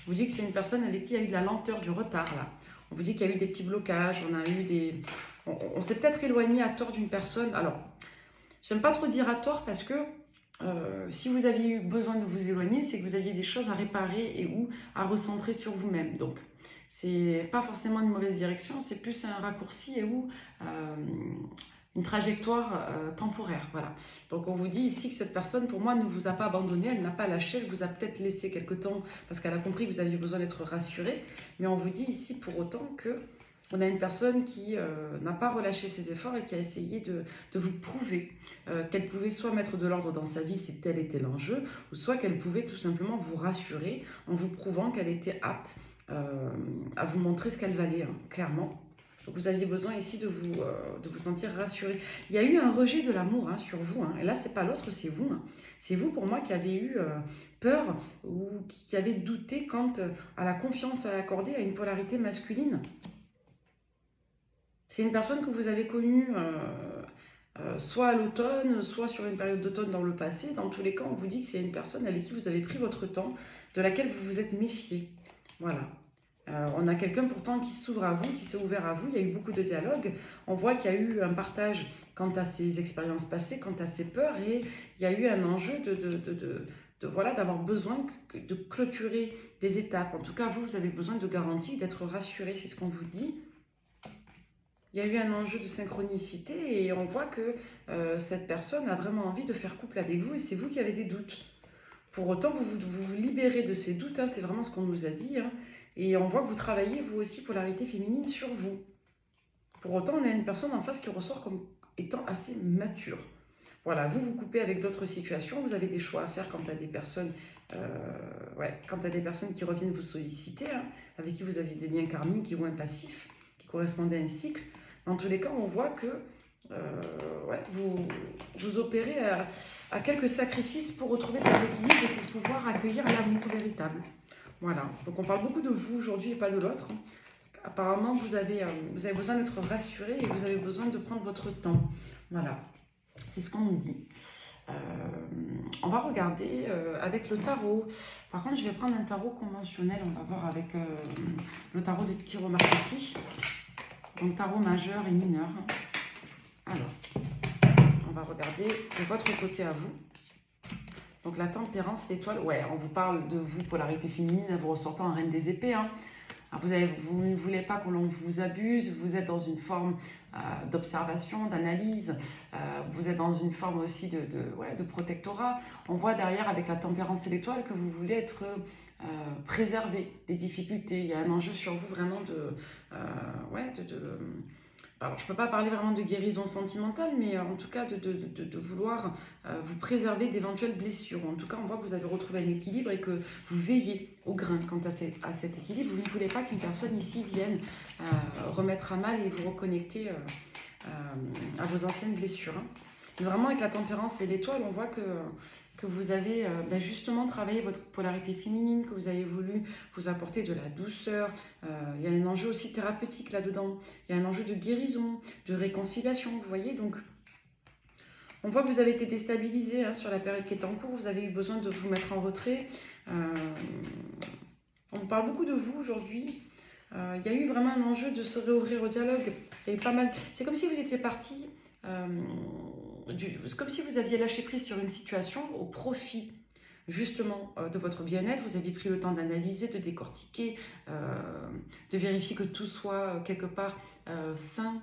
On vous dit que c'est une personne avec qui il y a eu de la lenteur, du retard, là. On vous dit qu'il y a eu des petits blocages, on s'est peut-être éloigné à tort d'une personne. Alors, j'aime pas trop dire à tort parce que si vous aviez eu besoin de vous éloigner, c'est que vous aviez des choses à réparer et ou à recentrer sur vous-même. Donc, c'est pas forcément une mauvaise direction, c'est plus un raccourci et ou une trajectoire temporaire. Voilà. Donc, on vous dit ici que cette personne, pour moi, ne vous a pas abandonné, elle n'a pas lâché, elle vous a peut-être laissé quelque temps parce qu'elle a compris que vous aviez besoin d'être rassuré. Mais on vous dit ici pour autant que on a une personne qui n'a pas relâché ses efforts et qui a essayé de vous prouver qu'elle pouvait soit mettre de l'ordre dans sa vie si tel était l'enjeu, ou soit qu'elle pouvait tout simplement vous rassurer en vous prouvant qu'elle était apte à vous montrer ce qu'elle valait, hein, clairement. Donc vous aviez besoin ici de vous sentir rassuré. Il y a eu un rejet de l'amour hein, sur vous, hein, et là c'est pas l'autre, c'est vous. Hein. C'est vous pour moi qui avez eu peur ou qui avez douté quant à la confiance à accorder à une polarité masculine. C'est une personne que vous avez connue soit à l'automne, soit sur une période d'automne dans le passé. Dans tous les cas, on vous dit que c'est une personne avec qui vous avez pris votre temps, de laquelle vous vous êtes méfié. Voilà. On a quelqu'un pourtant qui s'ouvre à vous, qui s'est ouvert à vous. Il y a eu beaucoup de dialogue. On voit qu'il y a eu un partage quant à ses expériences passées, quant à ses peurs, et il y a eu un enjeu voilà, d'avoir besoin de clôturer des étapes. En tout cas, vous avez besoin de garanties, d'être rassuré, c'est ce qu'on vous dit. Il y a eu un enjeu de synchronicité et on voit que cette personne a vraiment envie de faire couple avec vous et c'est vous qui avez des doutes. Pour autant, vous libérez de ces doutes, hein, c'est vraiment ce qu'on nous a dit. Hein, et on voit que vous travaillez, vous aussi, polarité féminine sur vous. Pour autant, on a une personne en face qui ressort comme étant assez mature. Voilà, vous coupez avec d'autres situations, vous avez des choix à faire quant à des personnes, quant à des personnes qui reviennent vous solliciter, hein, avec qui vous avez des liens karmiques ou un passif, qui correspondaient à un cycle. Dans tous les cas, on voit que vous opérez à quelques sacrifices pour retrouver cet équilibre et pour pouvoir accueillir l'amour véritable. Voilà, donc on parle beaucoup de vous aujourd'hui et pas de l'autre. Apparemment, vous avez besoin d'être rassuré et vous avez besoin de prendre votre temps. Voilà, c'est ce qu'on nous dit. On va regarder avec le tarot. Par contre, je vais prendre un tarot conventionnel. On va voir avec le tarot de Kiro Marchetti. Donc, tarot majeur et mineur. Alors, on va regarder de votre côté à vous. Donc, la tempérance, l'étoile. Ouais, on vous parle de vous, polarité féminine, vous ressortant en reine des épées. Hein. Alors, vous ne voulez pas que l'on vous abuse, vous êtes dans une forme d'observation, d'analyse, vous êtes dans une forme aussi de protectorat. On voit derrière avec la tempérance et l'étoile que vous voulez être préservé des difficultés. Il y a un enjeu sur vous vraiment alors, je ne peux pas parler vraiment de guérison sentimentale, mais en tout cas de vouloir vous préserver d'éventuelles blessures. En tout cas, on voit que vous avez retrouvé un équilibre et que vous veillez au grain quant à cet équilibre. Vous ne voulez pas qu'une personne ici vienne remettre à mal et vous reconnecter à vos anciennes blessures. Hein. Mais vraiment, avec la tempérance et l'étoile, on voit que vous avez justement travaillé votre polarité féminine, que vous avez voulu vous apporter de la douceur. Il y a un enjeu aussi thérapeutique là-dedans. Il y a un enjeu de guérison, de réconciliation, vous voyez. Donc, on voit que vous avez été déstabilisé sur la période qui est en cours. Vous avez eu besoin de vous mettre en retrait. On vous parle beaucoup de vous aujourd'hui. Il y a eu vraiment un enjeu de se réouvrir au dialogue. Il y a eu pas mal... C'est comme si vous étiez parti... comme si vous aviez lâché prise sur une situation au profit justement de votre bien-être. Vous aviez pris le temps d'analyser, de décortiquer, de vérifier que tout soit quelque part sain,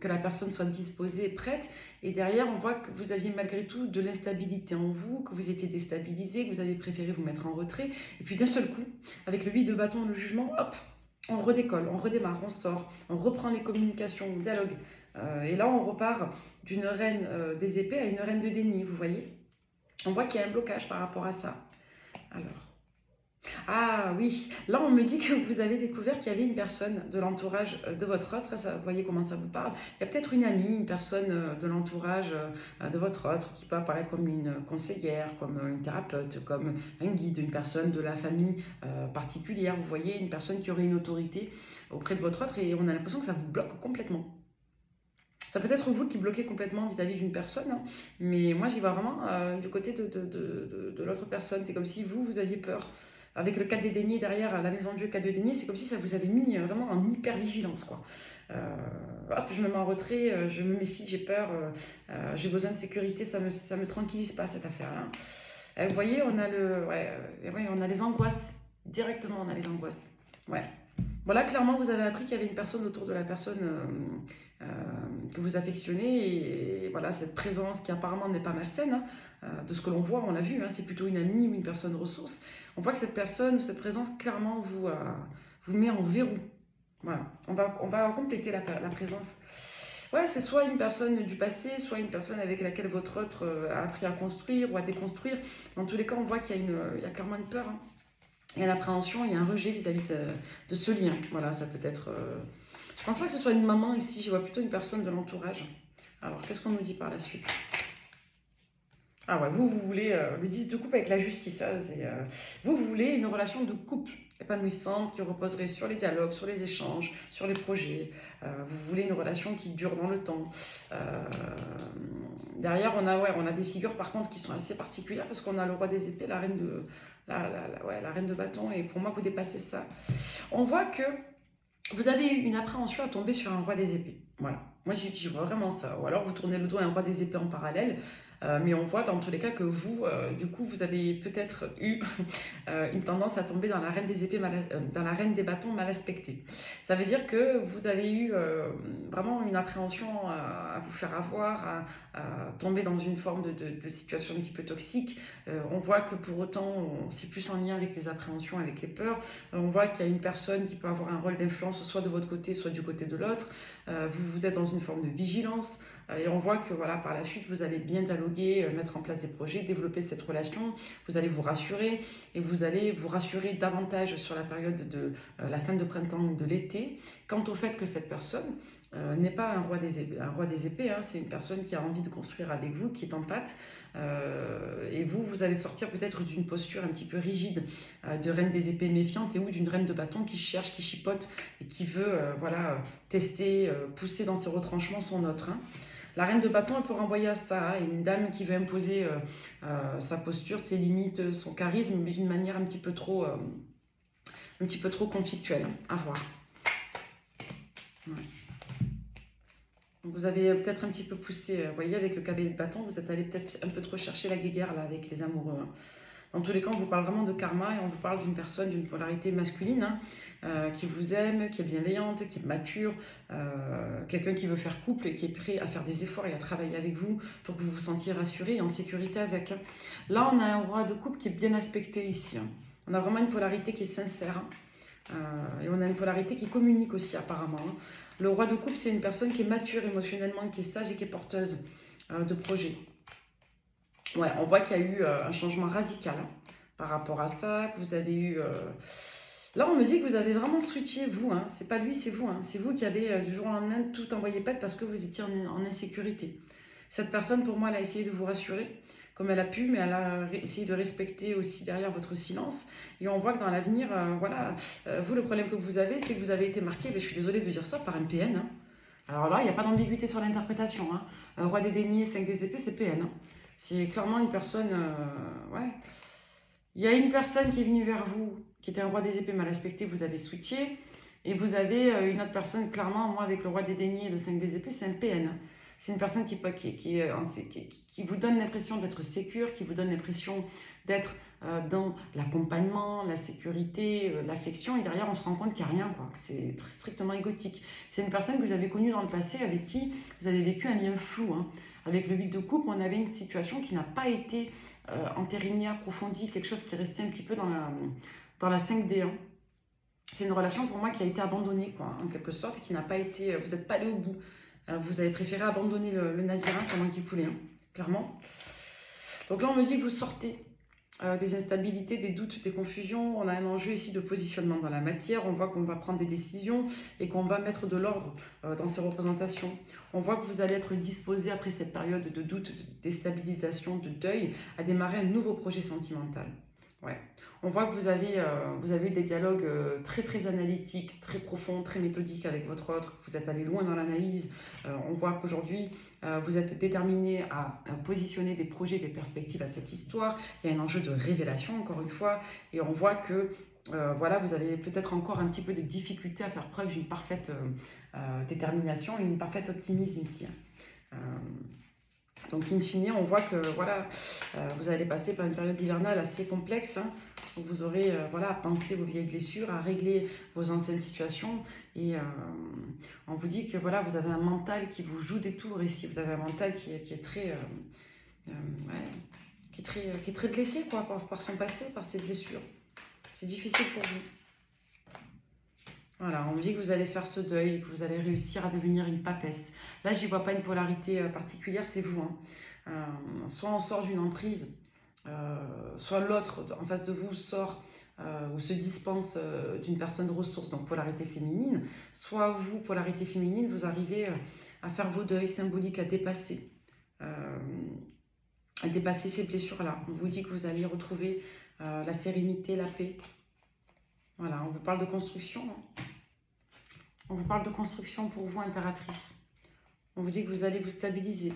que la personne soit disposée, prête. Et derrière, on voit que vous aviez malgré tout de l'instabilité en vous, que vous étiez déstabilisé, que vous avez préféré vous mettre en retrait. Et puis d'un seul coup, avec le 8 de bâton, le jugement, hop, on redécolle, on redémarre, on sort, on reprend les communications, le dialogue. Et là, on repart d'une reine des épées à une reine de déni, vous voyez. On voit qu'il y a un blocage par rapport à ça. Alors, ah oui, là on me dit que vous avez découvert qu'il y avait une personne de l'entourage de votre autre, ça, vous voyez comment ça vous parle. Il y a peut-être une amie, une personne de l'entourage de votre autre qui peut apparaître comme une conseillère, comme une thérapeute, comme un guide, une personne de la famille particulière, vous voyez, une personne qui aurait une autorité auprès de votre autre et on a l'impression que ça vous bloque complètement. Ça peut être vous qui bloquez complètement vis-à-vis d'une personne, hein, mais moi j'y vois vraiment du côté de l'autre personne. C'est comme si vous aviez peur. Avec le 4 des deniers derrière la maison Dieu, 4 de deniers, c'est comme si ça vous avait mis vraiment en hyper-vigilance, quoi. Hop, je me mets en retrait, je me méfie, j'ai peur, j'ai besoin de sécurité, ça me tranquillise pas cette affaire-là. Vous voyez, on a les angoisses, directement on a les angoisses. Ouais. Voilà, clairement, vous avez appris qu'il y avait une personne autour de la personne que vous affectionnez. Et voilà, cette présence qui apparemment n'est pas malsaine, hein, de ce que l'on voit, on l'a vu, hein, c'est plutôt une amie ou une personne ressource. On voit que cette personne, cette présence, clairement, vous met en verrou. Voilà, on va compléter la présence. Ouais, c'est soit une personne du passé, soit une personne avec laquelle votre autre a appris à construire ou à déconstruire. Dans tous les cas, on voit qu'il y a clairement une peur, hein. Il y a l'appréhension, il y a un rejet vis-à-vis de ce lien. Voilà, ça peut être... Je pense pas que ce soit une maman ici, je vois plutôt une personne de l'entourage. Alors, qu'est-ce qu'on nous dit par la suite? Ah ouais, vous voulez le 10 de coupe avec la justice. Hein, vous voulez une relation de couple épanouissante, qui reposerait sur les dialogues, sur les échanges, sur les projets. Vous voulez une relation qui dure dans le temps. Derrière, on a des figures par contre qui sont assez particulières parce qu'on a le roi des épées, la reine de, la reine de bâton, et pour moi, vous dépassez ça. On voit que vous avez eu une appréhension à tomber sur un roi des épées. Voilà. Moi, je vois vraiment ça. Ou alors, vous tournez le dos à un roi des épées en parallèle. Mais on voit dans tous les cas que vous, du coup, vous avez peut-être eu une tendance à tomber dans la reine des épées, dans la reine des bâtons mal aspectée. Ça veut dire que vous avez eu vraiment une appréhension à vous faire avoir, à tomber dans une forme de situation un petit peu toxique. On voit que pour autant, c'est plus en lien avec les appréhensions, avec les peurs. On voit qu'il y a une personne qui peut avoir un rôle d'influence soit de votre côté, soit du côté de l'autre. Vous êtes dans une forme de vigilance. Et on voit que voilà, par la suite, vous allez bien dialoguer, mettre en place des projets, développer cette relation. Vous allez vous rassurer et vous allez vous rassurer davantage sur la période de la fin de printemps et de l'été. Quant au fait que cette personne n'est pas un roi des épées, hein, c'est une personne qui a envie de construire avec vous, qui est en pâte. Et vous allez sortir peut-être d'une posture un petit peu rigide de reine des épées méfiante et ou d'une reine de bâton qui cherche, qui chipote et qui veut voilà, tester, pousser dans ses retranchements son autre. Hein. La reine de bâton, elle peut renvoyer à ça, hein, une dame qui veut imposer sa posture, ses limites, son charisme, mais d'une manière un petit peu trop conflictuelle. À voir. Ouais. Donc vous avez peut-être un petit peu poussé, vous voyez, avec le cavalier de bâton, vous êtes allé peut-être un peu trop chercher la guéguerre là, avec les amoureux. Hein. Dans tous les cas, on vous parle vraiment de karma et on vous parle d'une personne, d'une polarité masculine hein, qui vous aime, qui est bienveillante, qui est mature, quelqu'un qui veut faire couple et qui est prêt à faire des efforts et à travailler avec vous pour que vous vous sentiez rassuré et en sécurité avec. Hein. Là, on a un roi de couple qui est bien aspecté ici. Hein. On a vraiment une polarité qui est sincère hein. Et on a une polarité qui communique aussi apparemment. Hein. Le roi de couple, c'est une personne qui est mature émotionnellement, qui est sage et qui est porteuse de projets. Ouais, on voit qu'il y a eu un changement radical hein, par rapport à ça, que vous avez eu... Là, on me dit que vous avez vraiment switché, vous. Hein. C'est pas lui, c'est vous. Hein. C'est vous qui avez, du jour au lendemain, tout envoyé pète parce que vous étiez en insécurité. Cette personne, pour moi, elle a essayé de vous rassurer comme elle a pu, mais elle a essayé de respecter aussi derrière votre silence. Et on voit que dans l'avenir, voilà, vous, le problème que vous avez, c'est que vous avez été marqué, mais je suis désolée de dire ça, par un PN. Hein. Alors là, il n'y a pas d'ambiguïté sur l'interprétation. Hein. Roi des deniers, 5 des épées, c'est PN. Hein. C'est clairement une personne... ouais. Il y a une personne qui est venue vers vous, qui était un roi des épées mal aspecté, vous avez switché. Et vous avez une autre personne, clairement, moi avec le roi des deniers et le 5 des épées, c'est un PN. Hein. C'est une personne qui vous donne l'impression d'être sécure, qui vous donne l'impression d'être dans l'accompagnement, la sécurité, l'affection. Et derrière, on se rend compte qu'il n'y a rien, quoi, que c'est strictement égotique. C'est une personne que vous avez connue dans le passé, avec qui vous avez vécu un lien flou. Hein. Avec le 8 de coupe, on avait une situation qui n'a pas été entérinée, approfondie, quelque chose qui est resté un petit peu dans la 5D1. C'est une relation pour moi qui a été abandonnée, quoi, en quelque sorte, et qui n'a pas été... Vous n'êtes pas allé au bout. Vous avez préféré abandonner le navire hein, pendant qu'il coulait, hein, clairement. Donc là, on me dit que vous sortez des instabilités, des doutes, des confusions. On a un enjeu ici de positionnement dans la matière. On voit qu'on va prendre des décisions et qu'on va mettre de l'ordre dans ces représentations. On voit que vous allez être disposé, après cette période de doute, de déstabilisation, de deuil, à démarrer un nouveau projet sentimental. Ouais. On voit que vous avez eu des dialogues très très analytiques, très profonds, très méthodiques avec votre autre, que vous êtes allé loin dans l'analyse. On voit qu'aujourd'hui, vous êtes déterminé à positionner des projets, des perspectives à cette histoire. Il y a un enjeu de révélation, encore une fois, et on voit que voilà, vous avez peut-être encore un petit peu de difficulté à faire preuve d'une parfaite détermination et une parfaite optimisme ici. Donc, in fine, on voit que voilà, vous allez passer par une période hivernale assez complexe. Hein. Donc, vous aurez voilà, à penser vos vieilles blessures, à régler vos anciennes situations. Et on vous dit que voilà, vous avez un mental qui vous joue des tours ici. Vous avez un mental qui est très, ouais, qui est très blessé quoi, par son passé, par ses blessures. C'est difficile pour vous. Voilà, on me dit que vous allez faire ce deuil, que vous allez réussir à devenir une papesse. Là, j'y vois pas une polarité particulière, c'est vous. Hein. Soit on sort d'une emprise, soit l'autre en face de vous sort ou se dispense d'une personne ressource, donc polarité féminine. Soit vous, polarité féminine, vous arrivez à faire vos deuils symboliques, à dépasser ces blessures-là. On vous dit que vous allez retrouver la sérénité, la paix. Voilà, on vous parle de construction. On vous parle de construction pour vous, impératrice. On vous dit que vous allez vous stabiliser.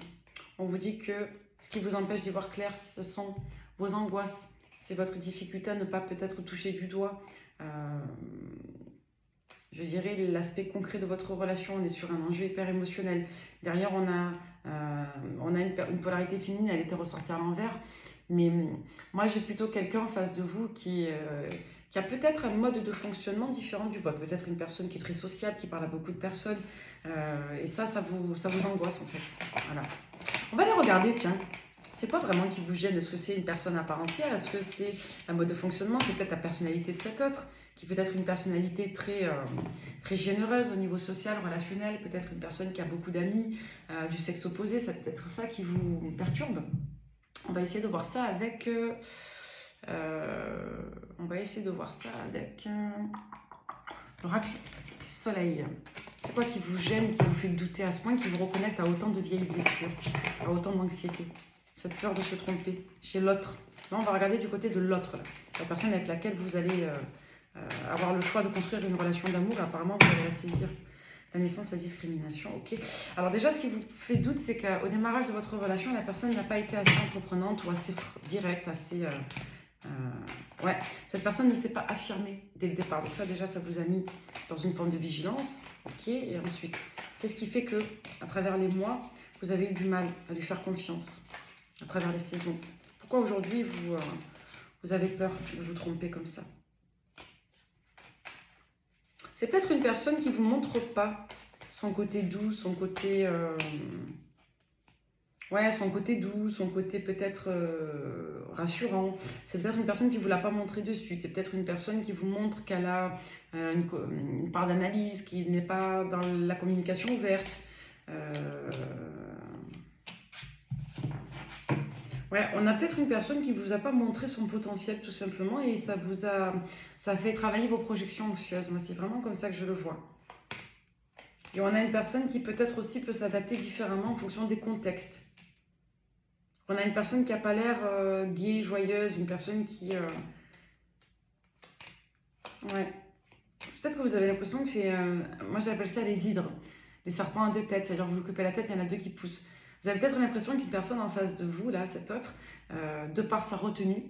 On vous dit que ce qui vous empêche d'y voir clair, ce sont vos angoisses. C'est votre difficulté à ne pas peut-être toucher du doigt, je dirais, l'aspect concret de votre relation. On est sur un enjeu hyper émotionnel. Derrière, on a une polarité féminine, elle était ressortie à l'envers. Mais moi, j'ai plutôt quelqu'un en face de vous qui a peut-être un mode de fonctionnement différent du vôtre. Peut-être une personne qui est très sociable, qui parle à beaucoup de personnes. Et ça vous angoisse en fait. Voilà. On va aller regarder, tiens. C'est quoi vraiment qui vous gêne? Est-ce que c'est une personne à part entière? Est-ce que c'est un mode de fonctionnement? C'est peut-être la personnalité de cet autre, qui peut être une personnalité très généreuse au niveau social, relationnel. Peut-être une personne qui a beaucoup d'amis du sexe opposé. C'est peut-être ça qui vous perturbe. On va essayer de voir ça avec... l'oracle du soleil. C'est quoi qui vous gêne, qui vous fait douter à ce point, qui vous reconnecte à autant de vieilles blessures, à autant d'anxiété? Cette peur de se tromper chez l'autre. Là, on va regarder du côté de l'autre, la personne avec laquelle vous allez avoir le choix de construire une relation d'amour. Apparemment, vous allez la saisir. La naissance, la discrimination, ok. Alors déjà, ce qui vous fait doute, c'est qu'au démarrage de votre relation, la personne n'a pas été assez entreprenante ou assez directe, assez... ouais, cette personne ne s'est pas affirmée dès le départ. Donc ça, déjà, ça vous a mis dans une forme de vigilance, ok. Et ensuite, qu'est-ce qui fait que, à travers les mois, vous avez eu du mal à lui faire confiance, à travers les saisons? Pourquoi aujourd'hui, vous avez peur de vous tromper comme ça? C'est peut-être une personne qui ne vous montre pas son côté doux, son côté... ouais, son côté doux, son côté peut-être rassurant. C'est peut-être une personne qui ne vous l'a pas montré de suite. C'est peut-être une personne qui vous montre qu'elle a une part d'analyse, qui n'est pas dans la communication ouverte. Ouais, on a peut-être une personne qui ne vous a pas montré son potentiel tout simplement et ça a fait travailler vos projections anxieuses. Moi, c'est vraiment comme ça que je le vois. Et on a une personne qui peut-être aussi peut s'adapter différemment en fonction des contextes. On a une personne qui n'a pas l'air gaie, joyeuse, une personne qui... ouais. Peut-être que vous avez l'impression que c'est... moi, j'appelle ça les hydres, les serpents à deux têtes. C'est-à-dire, vous vous coupez la tête, il y en a deux qui poussent. Vous avez peut-être l'impression qu'une personne en face de vous, là, cette autre, de par sa retenue,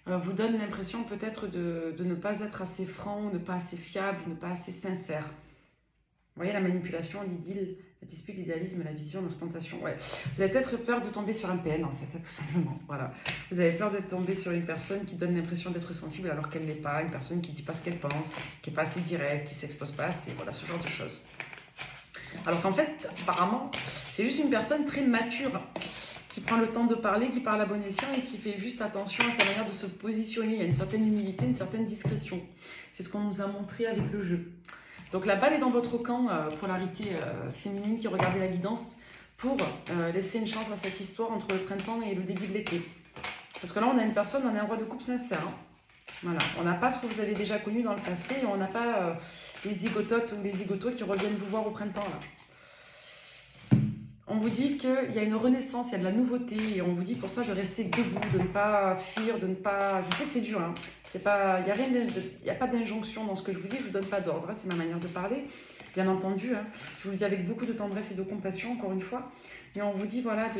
vous donne l'impression peut-être de ne pas être assez franc, ne pas assez fiable, ne pas assez sincère. Vous voyez, la manipulation, l'idylle, la dispute, l'idéalisme, la vision, l'ostentation. Ouais. Vous avez peut-être peur de tomber sur un PN, en fait, tout simplement. Voilà. Vous avez peur de tomber sur une personne qui donne l'impression d'être sensible alors qu'elle ne l'est pas, une personne qui ne dit pas ce qu'elle pense, qui n'est pas assez directe, qui ne s'expose pas assez, voilà, ce genre de choses. Alors qu'en fait, apparemment, c'est juste une personne très mature, qui prend le temps de parler, qui parle à bon escient et qui fait juste attention à sa manière de se positionner. Il y a une certaine humilité, une certaine discrétion. C'est ce qu'on nous a montré avec le jeu. Donc la balle est dans votre camp, polarité féminine qui regardait la guidance, pour laisser une chance à cette histoire entre le printemps et le début de l'été. Parce que là, on a une personne, on a un roi de coupe sincère. Hein. Voilà. On n'a pas ce que vous avez déjà connu dans le passé et on n'a pas les zigototes ou les zigotos qui reviennent vous voir au printemps. Là. On vous dit qu'il y a une renaissance, il y a de la nouveauté et on vous dit pour ça de rester debout, de ne pas fuir, de ne pas... Je sais que c'est dur, hein. Il n'y a pas d'injonction dans ce que je vous dis, je ne vous donne pas d'ordre, c'est ma manière de parler, bien entendu. Hein. Je vous le dis avec beaucoup de tendresse et de compassion, encore une fois. Mais on vous dit, voilà,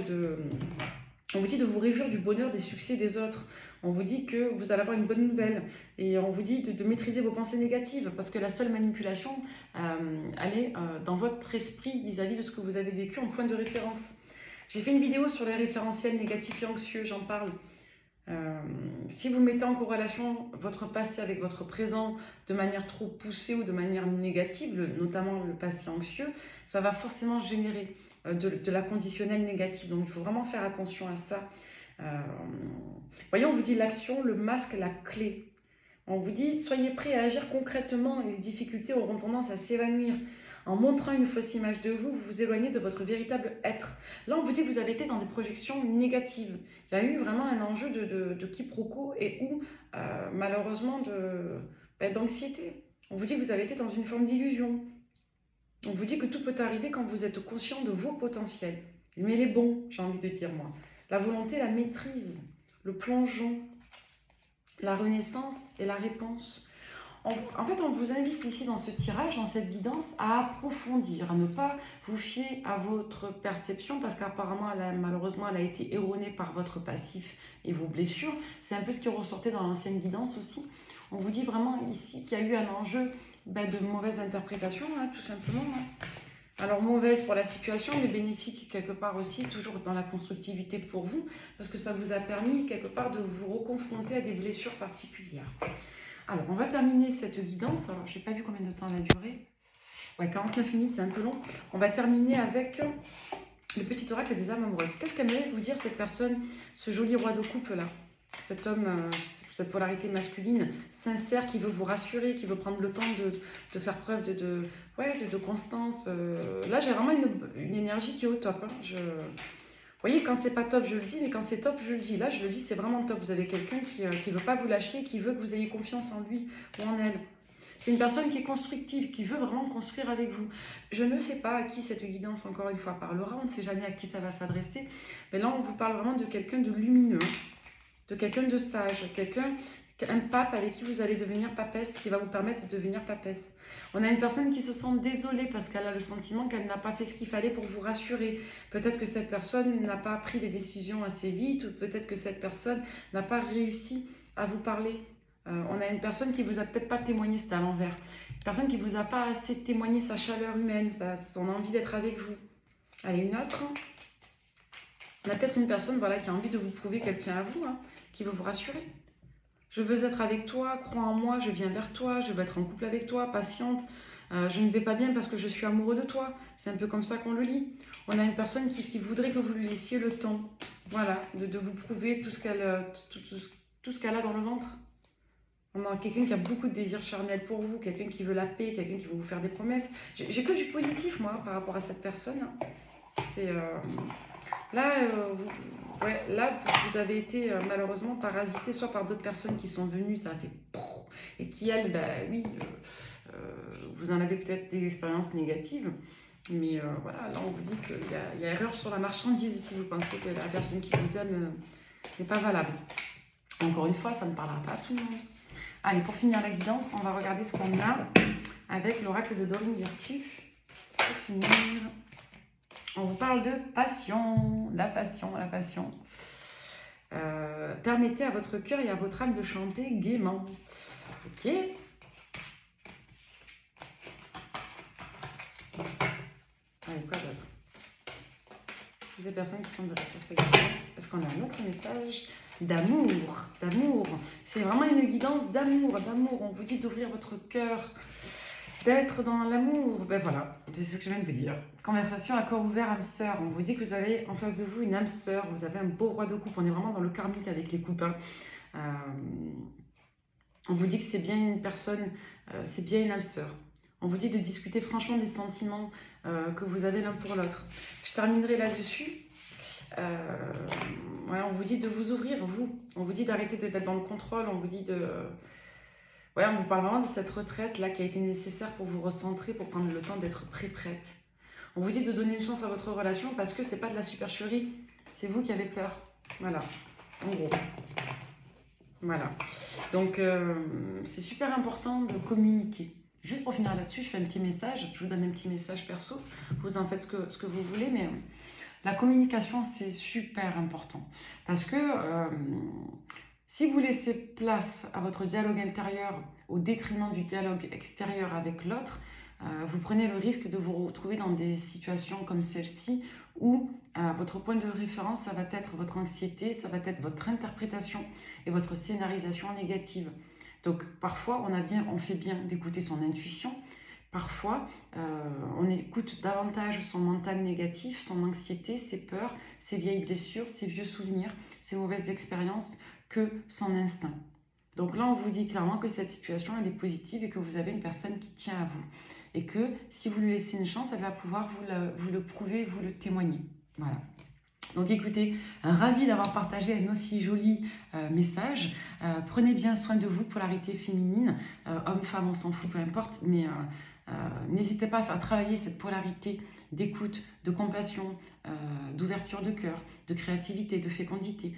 on vous dit de vous réjouir du bonheur, des succès des autres. On vous dit que vous allez avoir une bonne nouvelle. Et on vous dit de maîtriser vos pensées négatives. Parce que la seule manipulation, elle est dans votre esprit vis-à-vis de ce que vous avez vécu en point de référence. J'ai fait une vidéo sur les référentiels négatifs et anxieux, j'en parle. Si vous mettez en corrélation votre passé avec votre présent de manière trop poussée ou de manière négative, notamment le passé anxieux, ça va forcément générer de la conditionnelle négative. Donc il faut vraiment faire attention à ça. Voyez, on vous dit l'action, le masque, la clé. On vous dit, soyez prêts à agir concrètement et les difficultés auront tendance à s'évanouir. En montrant une fausse image de vous, vous vous éloignez de votre véritable être. Là, on vous dit que vous avez été dans des projections négatives. Il y a eu vraiment un enjeu de quiproquo et où, malheureusement, d'anxiété. On vous dit que vous avez été dans une forme d'illusion. On vous dit que tout peut arriver quand vous êtes conscient de vos potentiels. Mais les bons, j'ai envie de dire moi. La volonté, la maîtrise, le plongeon, la renaissance et la réponse. En fait, on vous invite ici dans ce tirage, dans cette guidance, à approfondir, à ne pas vous fier à votre perception parce qu'apparemment, malheureusement, elle a été erronée par votre passif et vos blessures. C'est un peu ce qui ressortait dans l'ancienne guidance aussi. On vous dit vraiment ici qu'il y a eu un enjeu de mauvaise interprétation, hein, tout simplement. Hein. Alors mauvaise pour la situation, mais bénéfique quelque part aussi, toujours dans la constructivité pour vous, parce que ça vous a permis quelque part de vous reconfronter à des blessures particulières. Alors, on va terminer cette guidance. Alors, je n'ai pas vu combien de temps elle a duré. Ouais, 49 minutes, c'est un peu long. On va terminer avec le petit oracle des âmes amoureuses. Qu'est-ce qu'aimerait vous dire cette personne, ce joli roi de coupe là, cet homme, cette polarité masculine, sincère, qui veut vous rassurer, qui veut prendre le temps de faire preuve de constance. Là, j'ai vraiment une énergie qui est au top. Hein. Vous voyez, quand c'est pas top, je le dis, mais quand c'est top, je le dis. Là, je le dis, c'est vraiment top. Vous avez quelqu'un qui ne veut pas vous lâcher, qui veut que vous ayez confiance en lui ou en elle. C'est une personne qui est constructive, qui veut vraiment construire avec vous. Je ne sais pas à qui cette guidance, encore une fois, parlera. On ne sait jamais à qui ça va s'adresser. Mais là, on vous parle vraiment de quelqu'un de lumineux, de quelqu'un de sage, un pape avec qui vous allez devenir papesse, qui va vous permettre de devenir papesse. On a une personne qui se sent désolée parce qu'elle a le sentiment qu'elle n'a pas fait ce qu'il fallait pour vous rassurer. Peut-être que cette personne n'a pas pris des décisions assez vite, ou peut-être que cette personne n'a pas réussi à vous parler. On a une personne qui vous a peut-être pas témoigné, c'était à l'envers. Une personne qui vous a pas assez témoigné sa chaleur humaine, son envie d'être avec vous. Allez, une autre. On a peut-être une personne qui a envie de vous prouver qu'elle tient à vous, hein, qui veut vous rassurer. Je veux être avec toi, crois en moi, je viens vers toi, je veux être en couple avec toi, patiente. Je ne vais pas bien parce que je suis amoureux de toi. C'est un peu comme ça qu'on le lit. On a une personne qui voudrait que vous lui laissiez le temps, voilà, de vous prouver tout ce qu'elle a dans le ventre. On a quelqu'un qui a beaucoup de désirs charnels pour vous, quelqu'un qui veut la paix, quelqu'un qui veut vous faire des promesses. J'ai que du positif, moi, par rapport à cette personne. C'est... Là, vous avez été malheureusement parasité soit par d'autres personnes qui sont venues, ça a fait et qui, elles, vous en avez peut-être des expériences négatives. Mais voilà, là, on vous dit qu'il y a erreur sur la marchandise si vous pensez que la personne qui vous aime n'est pas valable. Encore une fois, ça ne parlera pas à tout le monde. Allez, pour finir la guidance, on va regarder ce qu'on a avec l'oracle de Dorine Virtue. Pour finir... On vous parle de passion, la passion. Permettez à votre cœur et à votre âme de chanter gaiement. Ok. Allez, quoi d'autre? Toutes les personnes qui sont sur cette guidance, est-ce qu'on a un autre message d'amour? C'est vraiment une guidance d'amour. On vous dit d'ouvrir votre cœur, d'être dans l'amour. Ben voilà, c'est ce que je viens de vous dire. Conversation à corps ouvert, âme sœur. On vous dit que vous avez en face de vous une âme sœur. Vous avez un beau roi de coupe. On est vraiment dans le karmique avec les coupes. On vous dit que c'est bien une personne, c'est bien une âme sœur. On vous dit de discuter franchement des sentiments que vous avez l'un pour l'autre. Je terminerai là-dessus. On vous dit de vous ouvrir, vous. On vous dit d'arrêter d'être dans le contrôle. On vous dit de... on vous parle vraiment de cette retraite-là qui a été nécessaire pour vous recentrer, pour prendre le temps d'être prête. On vous dit de donner une chance à votre relation parce que c'est pas de la supercherie, c'est vous qui avez peur. Voilà, en gros. Voilà. Donc, c'est super important de communiquer. Juste pour finir là-dessus, je fais un petit message. Je vous donne un petit message perso. Vous en faites ce que vous voulez, mais la communication, c'est super important. Parce que... si vous laissez place à votre dialogue intérieur au détriment du dialogue extérieur avec l'autre, vous prenez le risque de vous retrouver dans des situations comme celle-ci où votre point de référence, ça va être votre anxiété, ça va être votre interprétation et votre scénarisation négative. Donc parfois, on fait bien d'écouter son intuition. Parfois, on écoute davantage son mental négatif, son anxiété, ses peurs, ses vieilles blessures, ses vieux souvenirs, ses mauvaises expériences, que son instinct. Donc là, on vous dit clairement que cette situation, elle est positive et que vous avez une personne qui tient à vous. Et que si vous lui laissez une chance, elle va pouvoir vous le prouver, vous le témoigner. Voilà. Donc écoutez, ravie d'avoir partagé un aussi joli message. Prenez bien soin de vous, polarité féminine. Homme, femme, on s'en fout, peu importe. Mais n'hésitez pas à faire travailler cette polarité d'écoute, de compassion, d'ouverture de cœur, de créativité, de fécondité.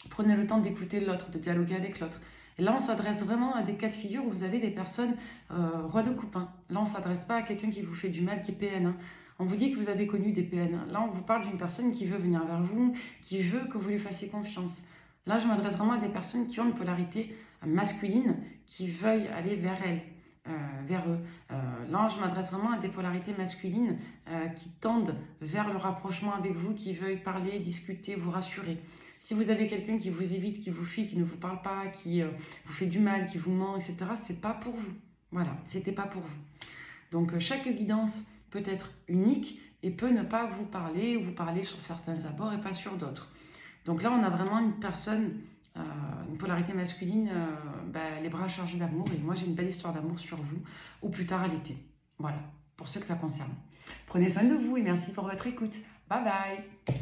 Prenez le temps d'écouter l'autre, de dialoguer avec l'autre. Et là, on s'adresse vraiment à des cas de figure où vous avez des personnes rois de coupe. Hein. Là, on ne s'adresse pas à quelqu'un qui vous fait du mal, qui est PN. Hein. On vous dit que vous avez connu des PN. Hein. Là, on vous parle d'une personne qui veut venir vers vous, qui veut que vous lui fassiez confiance. Là, je m'adresse vraiment à des personnes qui ont une polarité masculine, qui veuillent aller vers elles. Vers eux. Là, je m'adresse vraiment à des polarités masculines qui tendent vers le rapprochement avec vous, qui veuillent parler, discuter, vous rassurer. Si vous avez quelqu'un qui vous évite, qui vous fuit, qui ne vous parle pas, qui vous fait du mal, qui vous ment, etc., c'est pas pour vous. Voilà, c'était pas pour vous. Donc, chaque guidance peut être unique et peut ne pas vous parler ou vous parler sur certains abords et pas sur d'autres. Donc là, on a vraiment une personne, une polarité masculine, les bras chargés d'amour. Et moi, j'ai une belle histoire d'amour sur vous, ou plus tard à l'été. Voilà, pour ceux que ça concerne. Prenez soin de vous et merci pour votre écoute. Bye bye.